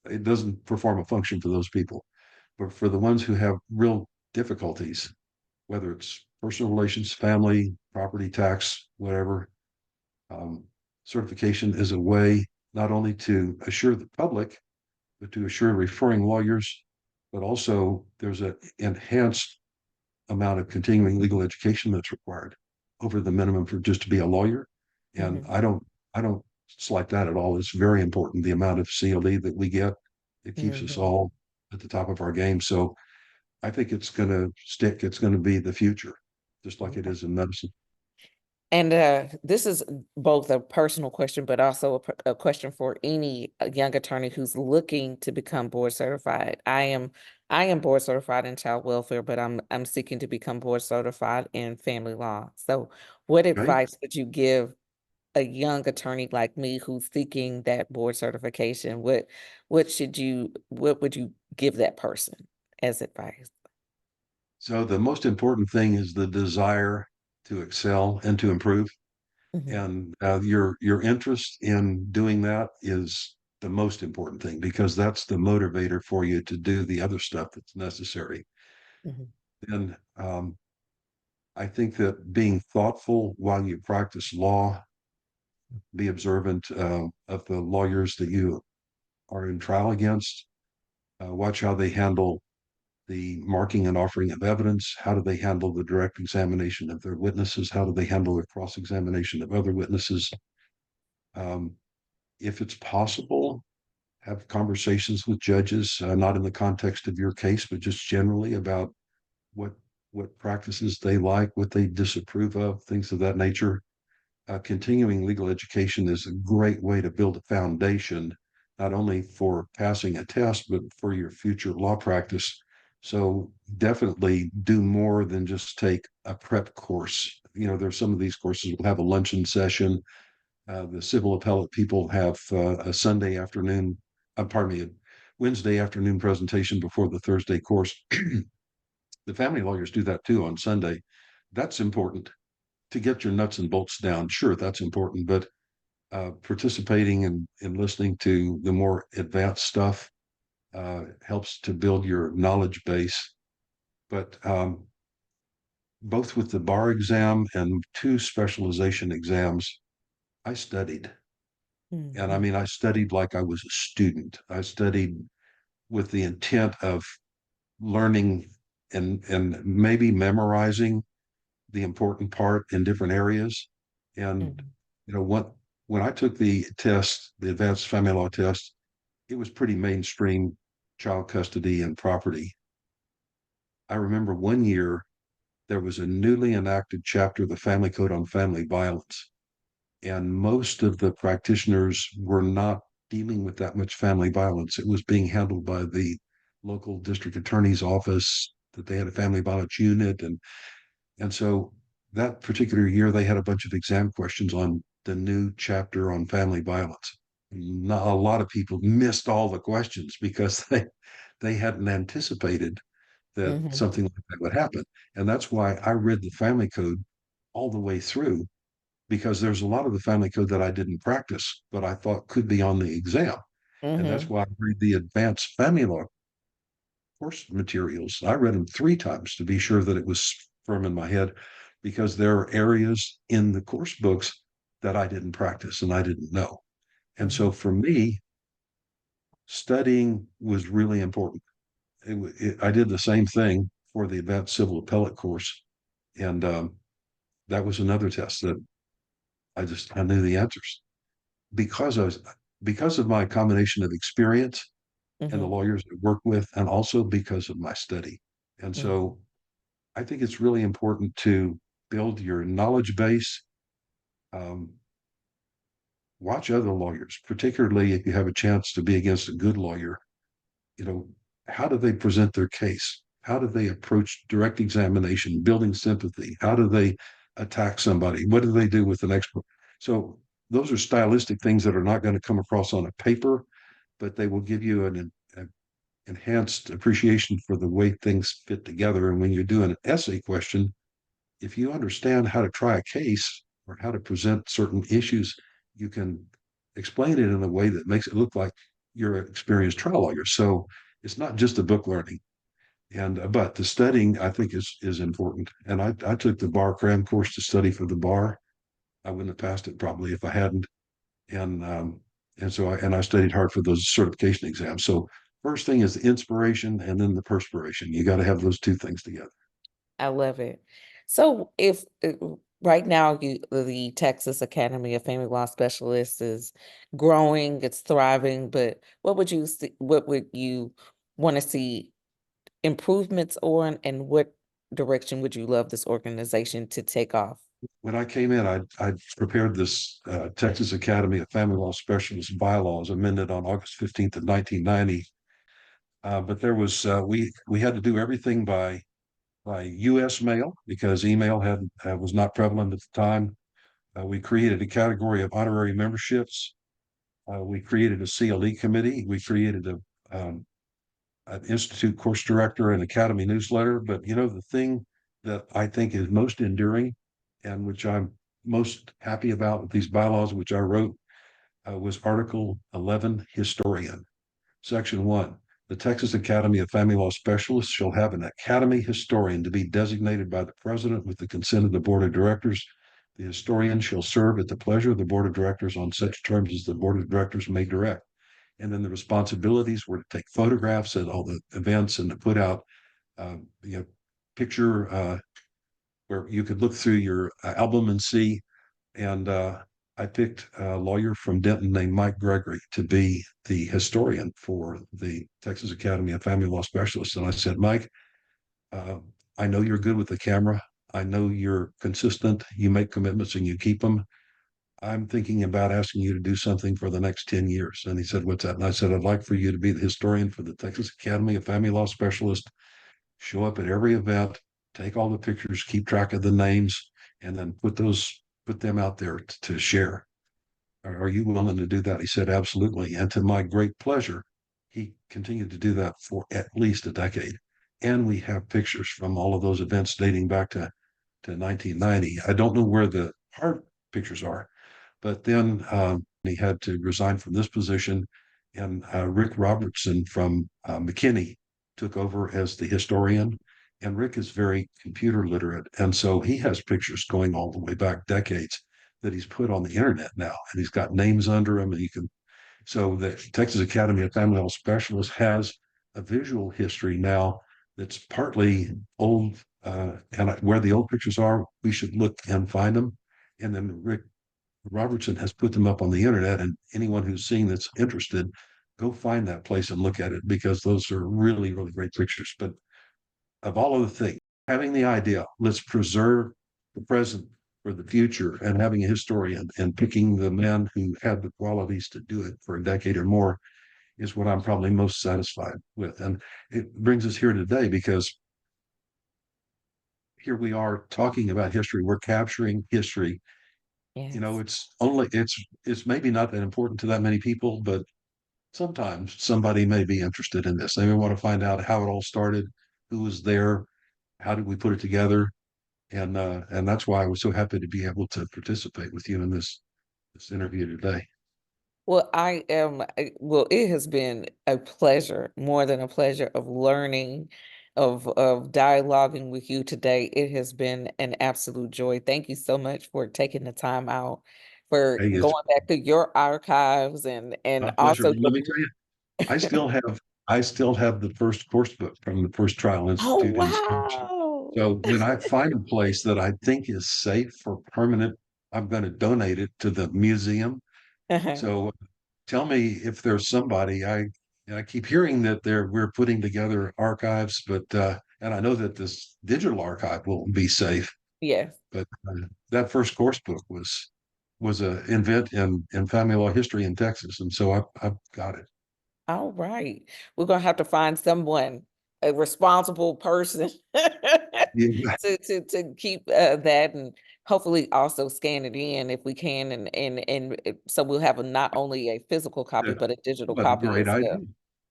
it doesn't perform a function for those people. But for the ones who have real difficulties, whether it's personal relations, family, property tax, whatever. Um, Certification is a way not only to assure the public, but to assure referring lawyers, but also there's an enhanced amount of continuing legal education that's required over the minimum for just to be a lawyer. And mhm, I don't slight that at all. It's very important the amount of CLE that we get. It keeps us mhm. all at the top of our game. So I think it's going to stick. It's going to be the future, just like it Okay. is in medicine. And this is both a personal question, but also a question for any young attorney who's looking to become board certified. I am board certified in child welfare, but I'm seeking to become board certified in family law. So, what Okay. advice would you give a young attorney like me who's seeking that board certification? What would you give that person as advice? So the most important thing is the desire to excel and to improve. Mhm, And your interest in doing that is the most important thing because that's the motivator for you to do the other stuff that's necessary. mhm, And I think that being thoughtful while you practice law, be observant of the lawyers that you are in trial against, watch how they handle the marking and offering of evidence. How do they handle the direct examination of their witnesses? How do they handle the cross examination of other witnesses? Um, if it's possible, have conversations with judges, not in the context of your case, but just generally about what what practices they like, what they disapprove of, things of that nature. Continuing legal education is a great way to build a foundation, not only for passing a test, but for your future law practice. So definitely do more than just take a prep course. You know, there's some of these courses will have a luncheon session. The civil appellate people have a Sunday afternoon, pardon me, a Wednesday afternoon presentation before the Thursday course. The family lawyers do that too on Sunday. That's important to get your nuts and bolts down. Sure, that's important, but participating and listening to the more advanced stuff helps to build your knowledge base. But both with the bar exam and two specialization exams, I studied. And I mhm, mean, I studied like I was a student. I studied with the intent of learning and maybe memorizing the important part in different areas. And mhm, you know what? When I took the test, the advanced family law test, it was pretty mainstream child custody and property. I remember one year there was a newly enacted chapter of the Family Code on family violence, and most of the practitioners were not dealing with that much family violence. It was being handled by the local district attorney's office, that they had a family violence unit, and so that particular year, they had a bunch of exam questions on the new chapter on family violence. Not, a lot of people missed all the questions because they hadn't anticipated that mhm, something like that would happen. And that's why I read the family code all the way through because there's a lot of the family code that I didn't practice, but I thought could be on the exam. And that's mhm, why I read the advanced family law course materials. I read them 3 times to be sure that it was firm in my head because there are areas in the course books that I didn't practice and I didn't know. And so mhm, for me, studying was really important. I did the same thing for the advanced civil appellate course. And that was another test that I knew the answers because I was, because of my combination of experience and the mhm, lawyers I work with, and also because of my study. And mhm, so I think it's really important to build your knowledge base. Um, watch other lawyers, particularly if you have a chance to be against a good lawyer. You know, how do they present their case? How do they approach direct examination, building sympathy? How do they attack somebody? What do they do with an expert? So those are stylistic things that are not going to come across on a paper, but they will give you an enhanced appreciation for the way things fit together. And when you're doing an essay question, if you understand how to try a case or how to present certain issues, you can explain it in a way that makes it look like you're an experienced trial lawyer. So it's not just the book learning. And but the studying, I think, is important. And I took the bar cram course to study for the bar. I wouldn't have passed it probably if I hadn't. And so I studied hard for those certification exams. So first thing is the inspiration, and then the perspiration. You got to have those two things together. I love it. So if right now the Texas Academy of Family Law Specialists is growing, it's thriving, but what would you want to see improvements on, and what direction would you love this organization to take off? When I came in, I prepared this Texas Academy of Family Law Specialists bylaws amended on August 15th of 1990. But there was we had to do everything by U.S. mail because email had was not prevalent at the time. We created a category of honorary memberships. We created a CLE committee. We created an institute course director and academy newsletter. But you know, the thing that I think is most enduring and which I'm most happy about with these bylaws, which I wrote, was Article 11, historian. Section 1, the Texas Academy of Family Law Specialists shall have an academy historian to be designated by the president with the consent of the board of directors. The historian shall serve at the pleasure of the board of directors on such terms as the board of directors may direct. And then the responsibilities were to take photographs at all the events and to put out, you know, picture where you could look through your album and see. And I picked a lawyer from Denton named Mike Gregory to be the historian for the Texas Academy of Family Law Specialists. And I said, Mike, uh, I know you're good with the camera. I know you're consistent. You make commitments and you keep them. I'm thinking about asking you to do something for the next 10 years. And he said, what's that? And I said, I'd like for you to be the historian for the Texas Academy of Family Law Specialists, show up at every event, take all the pictures, keep track of the names, and then put them out there to share. Are you willing to do that? He said, absolutely. And to my great pleasure, he continued to do that for at least a decade. And we have pictures from all of those events dating back to 1990. I don't know where the hard pictures are, but then he had to resign from this position. And Rick Robertson from McKinney took over as the historian. And Rick is very computer literate. And so he has pictures going all the way back decades that he's put on the internet now. And he's got names under him. And you can, so the Texas Academy of Family Law Specialists has a visual history now that's partly old. And where the old pictures are, we should look and find them. And then Rick Robertson has put them up on the internet, and anyone who's seeing that's interested, go find that place and look at it because those are really, really great pictures. But of all of the things, having the idea, let's preserve the present for the future, and having a historian and picking the men who have the qualities to do it for a decade or more is what I'm probably most satisfied with. And it brings us here today because here we are talking about history. We're capturing history. You know, Yes. it's maybe not that important to that many people, but sometimes somebody may be interested in this. They may want to find out how it all started, who was there, how did we put it together, and that's why I was so happy to be able to participate with you in this interview today. Well, well, it has been a pleasure, more than a pleasure of learning, of dialoguing with you today. It has been an absolute joy. Thank you so much for taking the time out, for Hey, it's going back to your archives my and pleasure. also Let me tell you, I still have I still have the first course book from the first trial Oh, institute in Wisconsin. wow. So when I find a place that I think is safe for permanent, I'm going to donate it to the museum. So tell me if there's somebody. I keep hearing that we're putting together archives, but and I know that this digital archive will be safe. Yes. But that first course book was a invent in family law history in Texas, and so I've got it. All right. We're gonna have to find someone, a responsible person Yeah, to keep that, and hopefully also scan it in if we can, so we'll have not only a physical copy but a digital what a copy great as well. idea.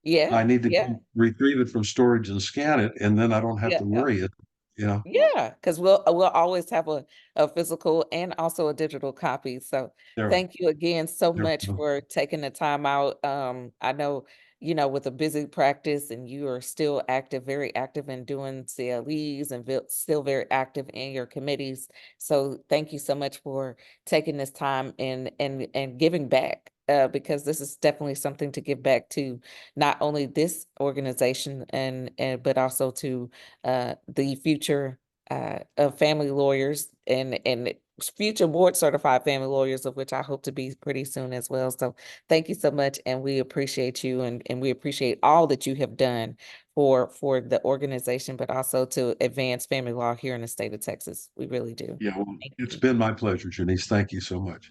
Yeah, I need to yeah, go retrieve it from storage and scan it, and then I don't have yeah. to worry it. You know, Yeah, because we'll always have a physical and also a digital copy. So there, thank you again so there. much for taking the time out. I know, with a busy practice and you are still active, very active in doing CLEs and still very active in your committees. So thank you so much for taking this time and giving back. Because this is definitely something to give back to not only this organization and but also to the future of family lawyers and future board certified family lawyers, of which I hope to be pretty soon as well. So thank you so much, and we appreciate you, and we appreciate all that you have done for the organization, but also to advance family law here in the state of Texas. We really do. Yeah, well, Thank it's you. been my pleasure, Janice. Thank you so much.